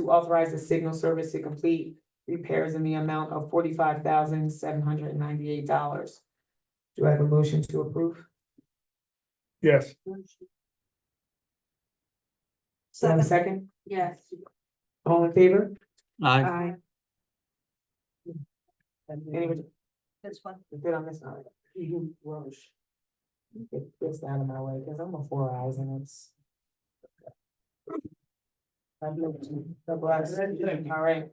authorize the signal service to complete repairs in the amount of $45,798. Do I have a motion to approve? Yes. Do I have a Second, second? Yes. All in favor? Aye. Any, this one. did I miss out? Rubbish. Get this out of my way, because I'm a 4 eyes and it's. God bless. All right.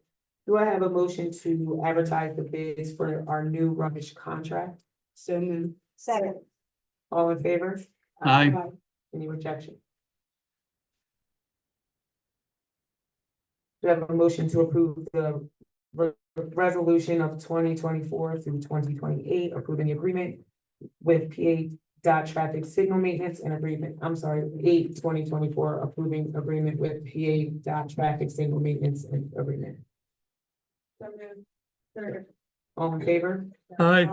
Do I have a motion to advertise the bids for our new rubbish contract? So moved. Second, All in favor? Aye. Any rejection? Do I have a motion to approve the resolution of 2024 through 2028, approving the agreement with PA dot traffic signal maintenance and agreement, I'm sorry, 8/2024, approving agreement with PA dot traffic signal maintenance and agreement. So moved. Third. All in favor? Aye.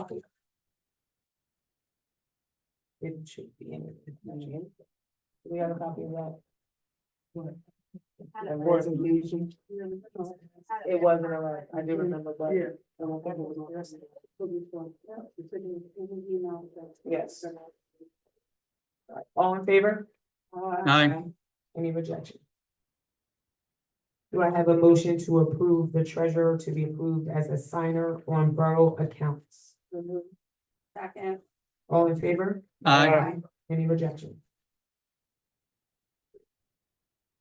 It should be in it. Do we have a copy of that? It wasn't used. It wasn't allowed, I do remember, but. Yeah. I don't think it was on this. Yes. All in favor? Aye. Any rejection? Do I have a motion to approve the treasurer to be approved as a signer on borough accounts? Second. All in favor? Aye. Any rejection?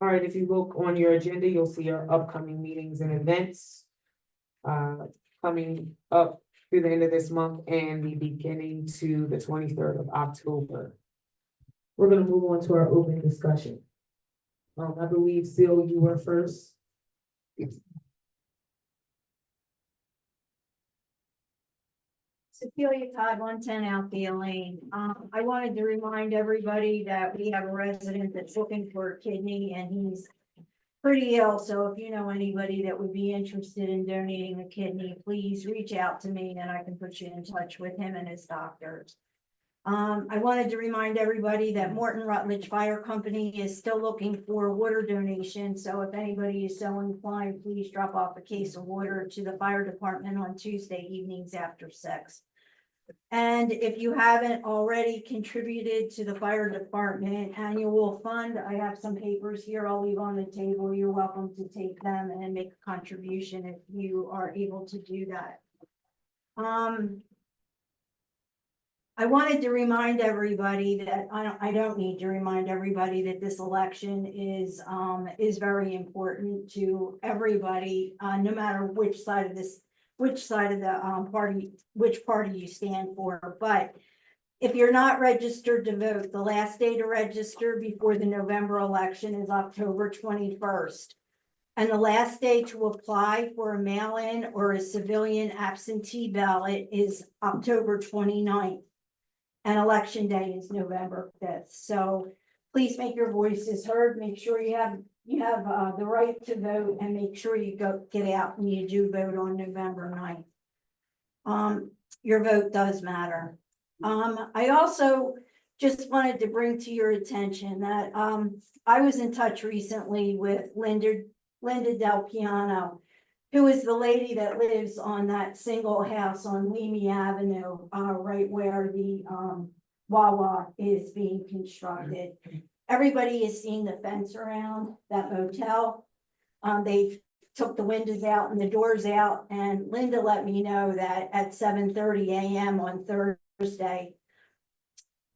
All right, if you look on your agenda, you'll see our upcoming meetings and events. Coming up through the end of this month and the beginning to the 23rd of October. We're gonna move on to our open discussion. I believe, Seal, you were first. Cecilia Todd, 110 Althea Lane. I wanted to remind everybody that we have a resident that's looking for a kidney and he's pretty ill. So if you know anybody that would be interested in donating a kidney, please reach out to me and I can put you in touch with him and his doctors. I wanted to remind everybody that Morton Rutledge Fire Company is still looking for water donations. So if anybody is so inclined, please drop off a case of water to the fire department on Tuesday evenings after 6. And if you haven't already contributed to the fire department annual fund, I have some papers here I'll leave on the table. You're welcome to take them and make a contribution if you are able to do that. I wanted to remind everybody that I don't need to remind everybody that this election is very important to everybody, no matter which side of the party, which party you stand for. But if you're not registered to vote, the last day to register before the November election is October 21st. And the last day to apply for a mail-in or a civilian absentee ballot is October 29th. And election day is November 5th. So please make your voices heard. Make sure you have the right to vote and make sure you get out when you do vote on November 9th. Your vote does matter. I also just wanted to bring to your attention that I was in touch recently with Linda Del Piano, who is the lady that lives on that single house on Leamy Avenue, right where the Wawa is being constructed. Everybody has seen the fence around that motel. They took the windows out and the doors out, and Linda let me know that at 7:30 a.m. on Thursday,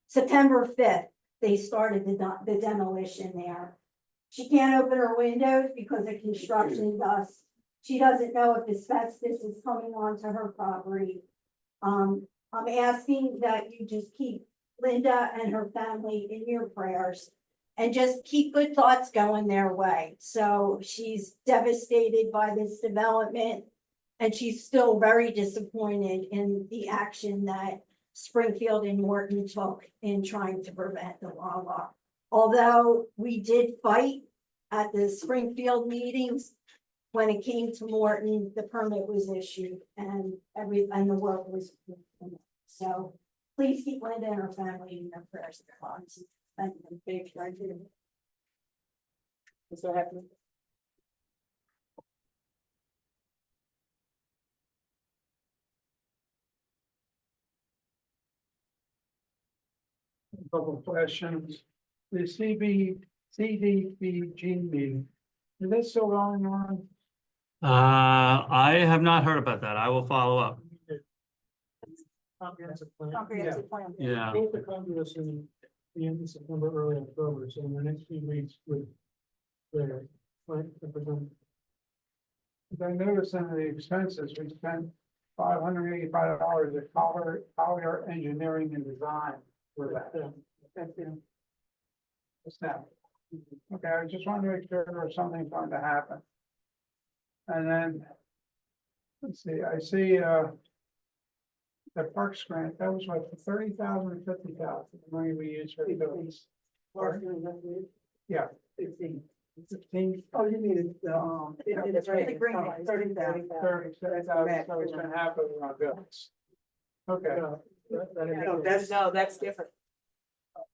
September 5th, they started the demolition there. She can't open her windows because of construction dust. She doesn't know if asbestos is coming onto her property. I'm asking that you just keep Linda and her family in your prayers and just keep good thoughts going their way. So she's devastated by this development and she's still very disappointed in the action that Springfield and Morton took in trying to prevent the Wawa. Although we did fight at the Springfield meetings, when it came to Morton, the permit was issued and the work was. So please keep Linda and her family in your prayers and thoughts. Thank you. What's so happening? Couple of questions. The CDBG meeting, is that still going on? I have not heard about that. I will follow up. Comprehensive plan. Comprehensive plan. Yeah. Supposed to come to us in the end of September, early October, so in the next few weeks with their. I noticed in the expenses, we spent $585 at Collier Engineering and Design for that. What's that? Okay, I just wanted to make sure there was something going to happen. And then, let's see, I see, the Parks grant, that was what, 30,000 or 50,000, the money we used for the buildings. Yeah. 15. Oh, you mean the, It's right, the green one, 30,000. 30,000, so it's been half of our bills. Okay. No, that's different.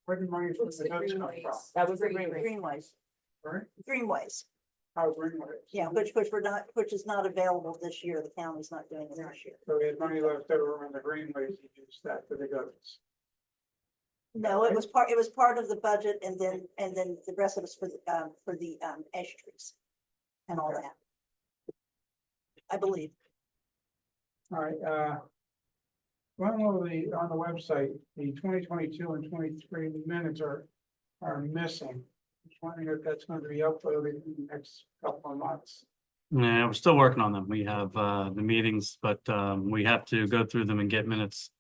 Where did money from the notes come from? That was the greenway. Greenways, Sorry? greenways, How Greenway? yeah, which which is not available this year, the county's not doing it this year. So we had money left over in the Greenways, you used that for the goats. No, it was part of the budget and then the rest of it's for the ash trees. And all that. I believe. All right, one of on the website, the 2022 and 23 minutes are missing. Just wondering if that's going to be uploaded in the next couple of months. Yeah, we're still working on them. We have the meetings, but we have to go through them and get minutes.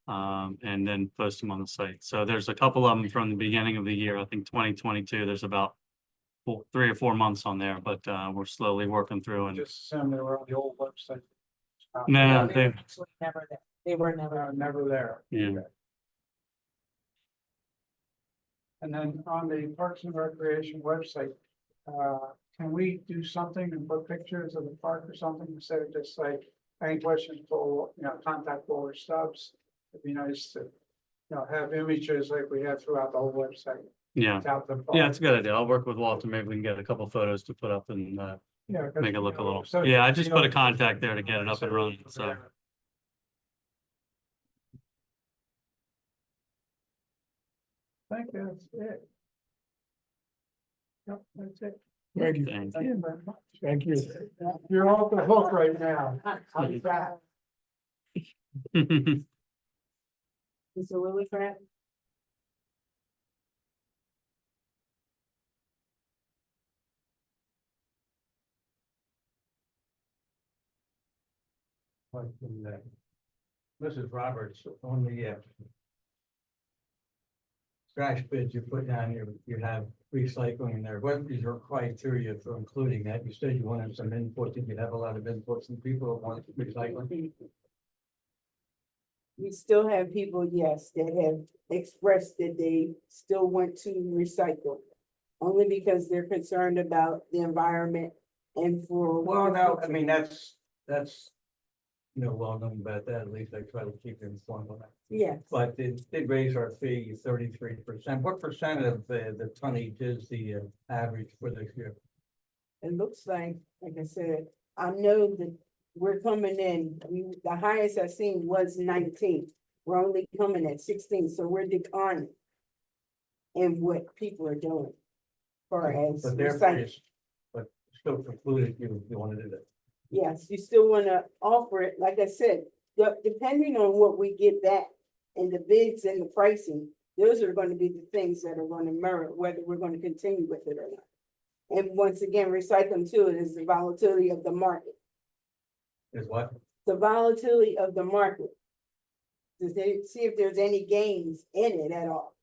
And then post them on the site. So there's a couple of them from the beginning of the year. I think 2022, there's about 3 or 4 months on there, but we're slowly working through and. Just assume they were on the old website. No, They they, were actually never there. They were never. Never there. yeah. And then on the Parks and Recreation website, can we do something and put pictures of the park or something instead of just like any questions for, contact Board Stubbs? It'd be nice to, have images like we have throughout the whole website. Yeah, Without the yeah, it's a good idea. I'll work with Walter. Maybe we can get a couple photos to put up and Yeah, 'cause, make it look a little. so, Yeah, I just put a contact there to get it up and running. So I think that's it. Yep, that's it. Thank you. thank Thank you very much. Thank you. You're off the hook right now. I'll be back. you. Mr. Willie Grant? Mrs. Roberts, on the trash bins you put down, you have recycling in there. What is your criteria for including that? You said you wanted some input. Did you have a lot of inputs and people that want recycling? We still have people, yes, that have expressed that they still want to recycle. Only because they're concerned about the environment and for. Well, no, I mean, that's, well known about that. At least I try to keep you informed on that. Yes, But it did raise our fee 33%. What percent of the tonnage is the average for this year? it looks like I said, I know that we're coming in, the highest I've seen was 19. We're only coming at 16, so we're declining. In what people are doing. For as But therefore, recycling. but still concluded you wanted to do that. Yes, you still wanna offer it, like I said, depending on what we get back and the bids and the pricing, those are gonna be the things that are gonna merit whether we're gonna continue with it or not. And once again, recycling too is the volatility of the market, Is what? the volatility of the market. To see if there's any gains in it at all.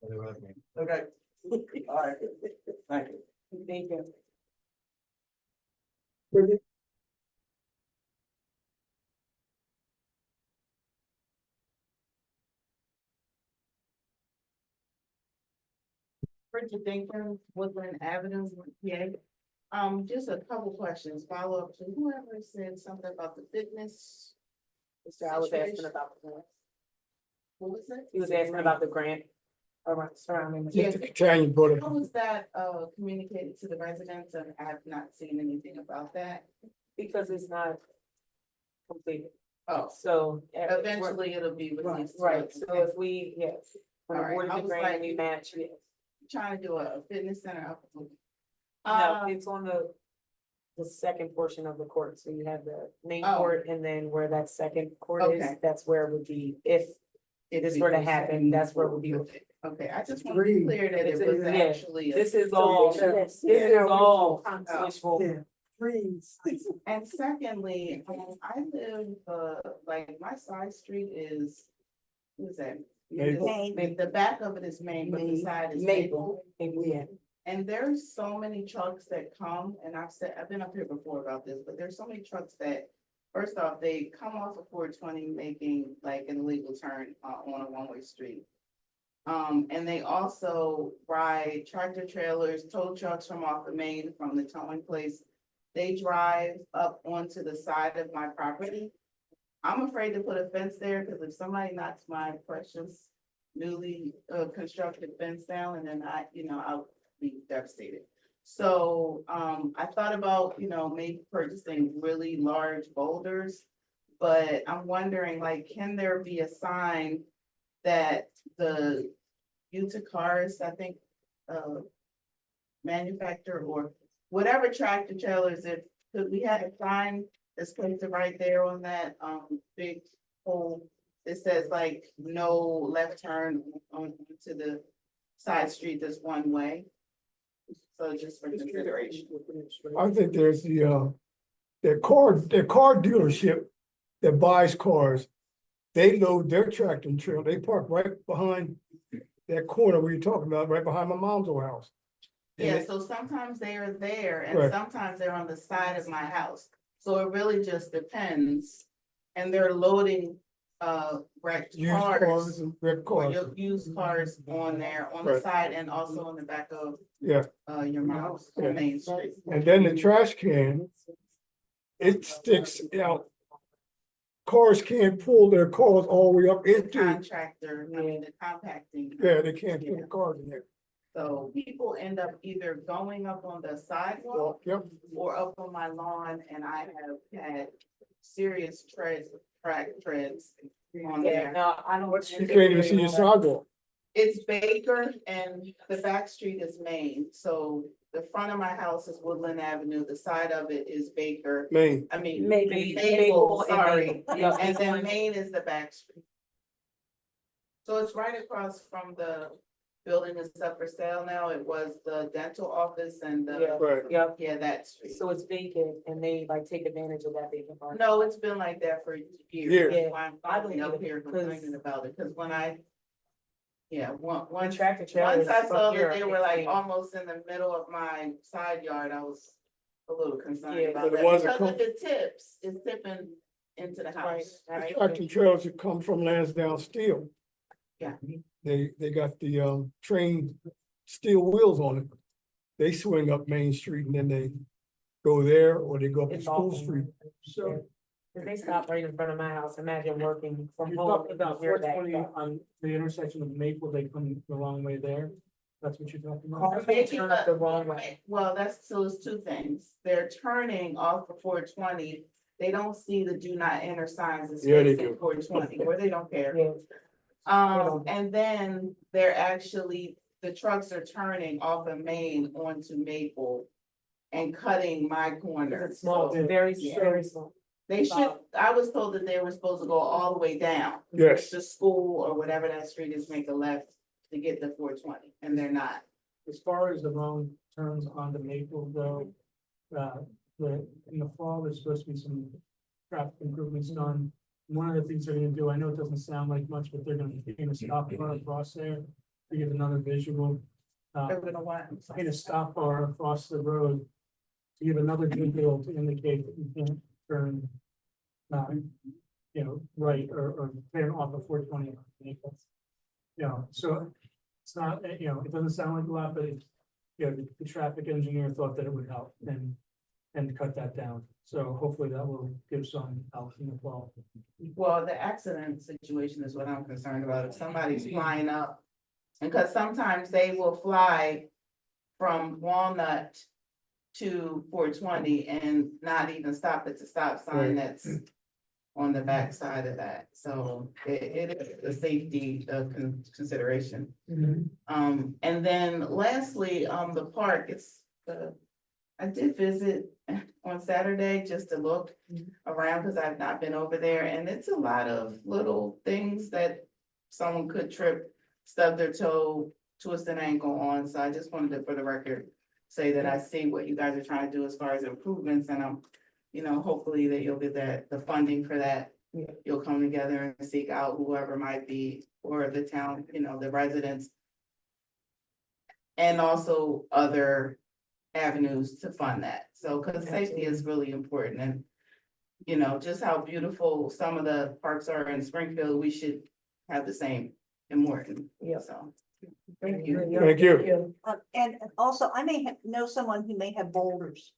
Okay, all right, thank you. Thank you. Bridget Dinker, Woodland Avenue, PA. Just a couple questions, follow up to whoever said something about the fitness. Mr. I was asking about the grant. What was it? He was asking about the grant. around surrounding. Yeah. Mr. Catania brought How up, was that, communicated to the residents? And I have not seen anything about that. Because it's not completed, Oh, so. eventually it'll be Right, released. right, so if we, yes, when All right, awarded I the was grant, like- we match, yes. Trying to do a fitness center up. No, Uh, it's on the second portion of the court, so you have the main Oh. court, and then where that second court is, Okay. that's where it would be, if it is were to happen, that's where it would be. Okay, I just want to be clear that it was Yeah, actually. This is all, this is all wishful. Yeah. Please. And secondly, I live, like, my side street is, what is that? Maple. The back of it is Main, but the side is Maple. Yeah. And there's so many trucks that come, and I've been up here before about this, but there's so many trucks that, first off, they come off of 420 making like an illegal turn on a one-way street. And they also ride tractor trailers, tow trucks from off of Main, from the towing place. They drive up onto the side of my property. I'm afraid to put a fence there, because if somebody knocks my precious newly constructed fence down, and then I'll be devastated. So, I thought about, maybe purchasing really large boulders, but I'm wondering, like, can there be a sign that the Utah cars, I think, manufacturer or whatever tractor trailers, because we had a sign that's posted right there on that, big pole. It says like, no left turn on to the side street, that's one way. So just for consideration. I think there's their car dealership that buys cars. They load their tractor and trailer, they park right behind that corner where you're talking about, right behind my mom's old house. And Yeah, they- so sometimes they are there and Right. sometimes they're on the side of my house. So it really just depends. And they're loading, wrecked Used cars cars, and wrecked or cars, your used cars on there, on the Right. side and also on the back of, yeah. your mom's Yeah. on Main Street. And then the trash can, it sticks out. Cars can't pull their cars all the way up The into, contractor, the compacting. yeah, they can't put the cars in there. So people end up either going up on the sidewalk Yep, or up on my lawn, and I have had serious track treads on Yeah, there. no, I don't. you can't even see your sidewalk. It's Baker and the back street is Main, so the front of my house is Woodland Avenue, the side of it is Baker. Maine, I mean, Maybe. Maple, sorry, Yeah. and then Main is the back street. So it's right across from the building that's up for sale now, it was the dental office and Yeah. the, right. Yep, yeah, that street. so it's vacant, and they like take advantage of that vacant part. No, it's been like that for years. Years. That's why I'm I finally believe up it, here because- complaining about it, because when I, One once tractor trailer. once I is saw up here, that they were like it's- almost in the middle of my side yard, I was a little concerned Yeah, about but the that. ones that Because come- if it tips, it's tipping into the house, Right. right? Tractor trailers that come from Lansdowne Steel. Yeah. They got the train steel wheels on it. They swing up Main Street and then they go there or they go up to It's School awful. Street. So If they stop right in front of my house, imagine working from you're home. talking about you hear that 420 stuff. on the intersection of Maple, they come the wrong way there. That's what you're talking about? Cars may turn up the wrong way. Well, so it's two things. They're turning off of 420. They don't see the do not enter signs that's Yeah, they facing do. 420, or they don't care. Yeah, And then they're actually, the trucks are turning off of Main onto Maple and cutting my corner. it's small, So very, yeah. very small. They should, I was told that they were supposed to go all the way down Yes, to school or whatever that street is, make a left to get the 420, and they're not. As far as the wrong turns on the Maple go, in the fall, there's supposed to be some traffic improvements done. One of the things they're gonna do, I know it doesn't sound like much, but they're gonna stop bar across there to give another visual. They're gonna want. In a stop bar across the road to give another visual to indicate that you can't turn, right or turn off of 420. So it's not, it doesn't sound like a lot, but it's, the traffic engineer thought that it would help and cut that down. So hopefully that will give some help in the fall. Well, the accident situation is what I'm concerned about. If somebody's flying up Because sometimes they will fly from Walnut to 420 and not even stop at the stop sign that's on the back side of that. So it is a safety consideration. And then lastly, the park, I did visit on Saturday just to look around because I've not been over there, and it's a lot of little things that someone could trip, stub their toe, twist an ankle on. So I just wanted to, for the record, say that I see what you guys are trying to do as far as improvements, and I'm, hopefully that you'll get the funding for that. You'll come together and seek out whoever might be, or the town, the residents. And also other avenues to fund that. So, because safety is really important, and just how beautiful some of the parks are in Springfield, we should have the same in Morton. Yeah. So, thank you. Thank you. And also, I may know someone who may have boulders.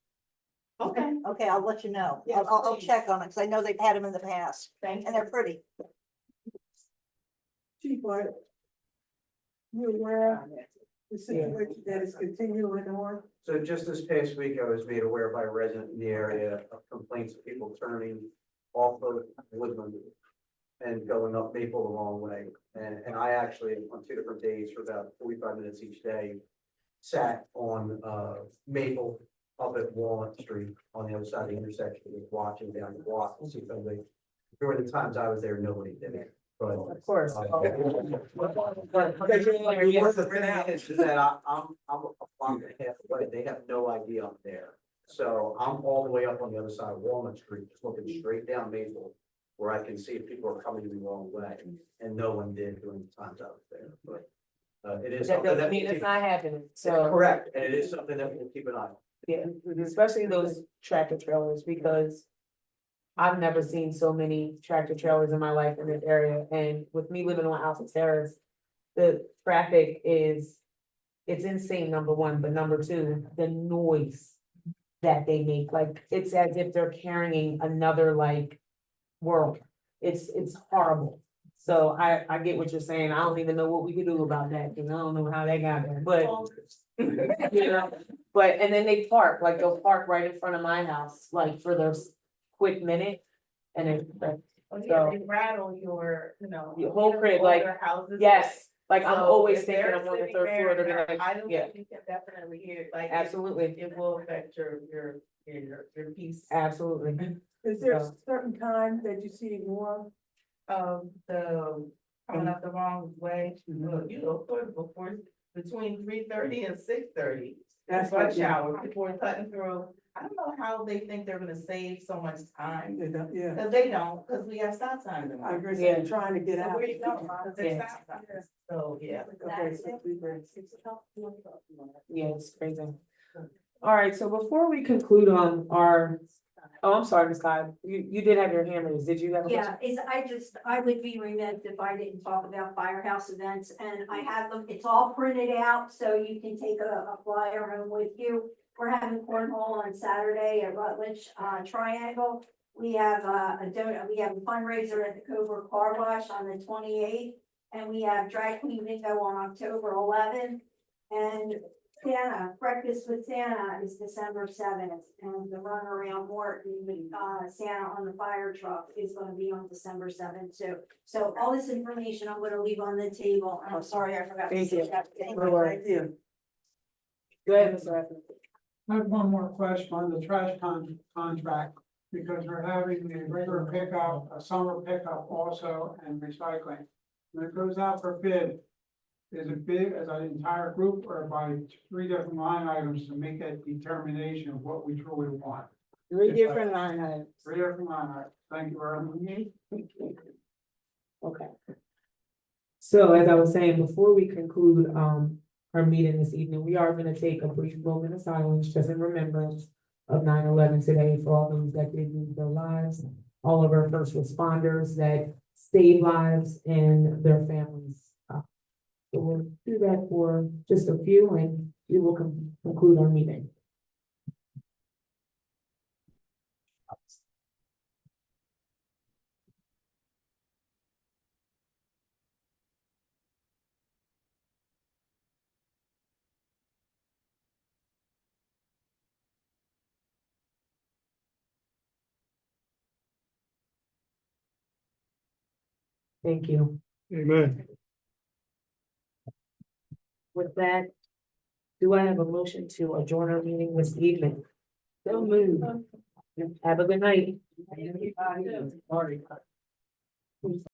Okay, Okay, I'll let you know. Yes, I'll please. check on it, because I know they've had them in the past, thank you. and they're pretty. Chief, you aware the situation that is continuing on? So just this past week, I was made aware by a resident in the area of complaints of people turning off of Woodland and going up Maple the wrong way. And I actually, on 2 different days for about 45 minutes each day, sat on Maple up at Walnut Street on the other side of the intersection, just watching down the block and see if anybody, during the times I was there, nobody did it. But Of course. the thing is that I'm a block and a half away, they have no idea I'm there. So I'm all the way up on the other side of Walnut Street, just looking straight down Maple, where I can see if people are coming the wrong way, and no one did during the times I was there, but it is That something doesn't that. mean it's not happening, so. Correct, and it is something that we'll keep an eye on. Yeah, especially those tractor trailers, because I've never seen so many tractor trailers in my life in this area, and with me living on Alpha Terrace, the traffic it's insane, number one, but number two, the noise that they make, like, it's as if they're carrying another, world. It's horrible. So I get what you're saying. I don't even know what we could do about that, because I don't know how they got there, but. But, and then they park, they'll park right in front of my house, for their quick minute. And it, Yeah, they rattle your, Your whole crib, older houses. yes, I'm So always if thinking they're I'm on the sitting third there floor, they're and gonna, they're idle, yeah, you can definitely hear it, absolutely, it will affect your peace. absolutely. Is there a So- certain time that you see more? Of the, coming up the wrong way, before, between 3:30 and 6:30. That's rush hour, people are cutting through. I don't know how they think they're gonna save so much time, Yeah, because they don't, because we have stop signs. in I there. agree, Yeah. they're trying to get So out. where you going? Because there's Yeah. stop signs. So, yeah. Okay, so 3:30, 6 o'clock. Yeah, it's crazy. All right, so before we conclude on our, oh, I'm sorry, Ms. Todd, you did have your hand raised, did you have a question? Yeah, I would be remiss if I didn't talk about firehouse events, and I have them, it's all printed out, so you can take a flyer home with you. We're having cornhole on Saturday at Rutledge, Triangle. We have we have a fundraiser at the Cobra Car Wash on the 28th, and we have drag queen bingo on October 11th. And Santa, Breakfast with Santa is December 7th, and the run around Morton with Santa on the fire truck is gonna be on December 7th. So all this information I'm gonna leave on the table, and I'm sorry I forgot to Thank say you. that. No worries. Go ahead, Mr. Rath. I have one more question on the trash contract, because we're having a regular pickup, a summer pickup also, and recycling. When it goes out for bid, is it bid as an entire group or by 3 different line items to make that determination of what we truly want? 3 different line items. 3 different line items. Thank you very much. Okay. So as I was saying, before we conclude, our meeting this evening, we are gonna take a brief moment of silence, just in remembrance of 9/11 today, for all those that did lose their lives, all of our first responders that saved lives and their families. So we'll do that for just a few, and we will conclude our meeting. Thank you. Amen. With that, do I have a motion to adjourn our meeting this evening? So moved. Have a good night.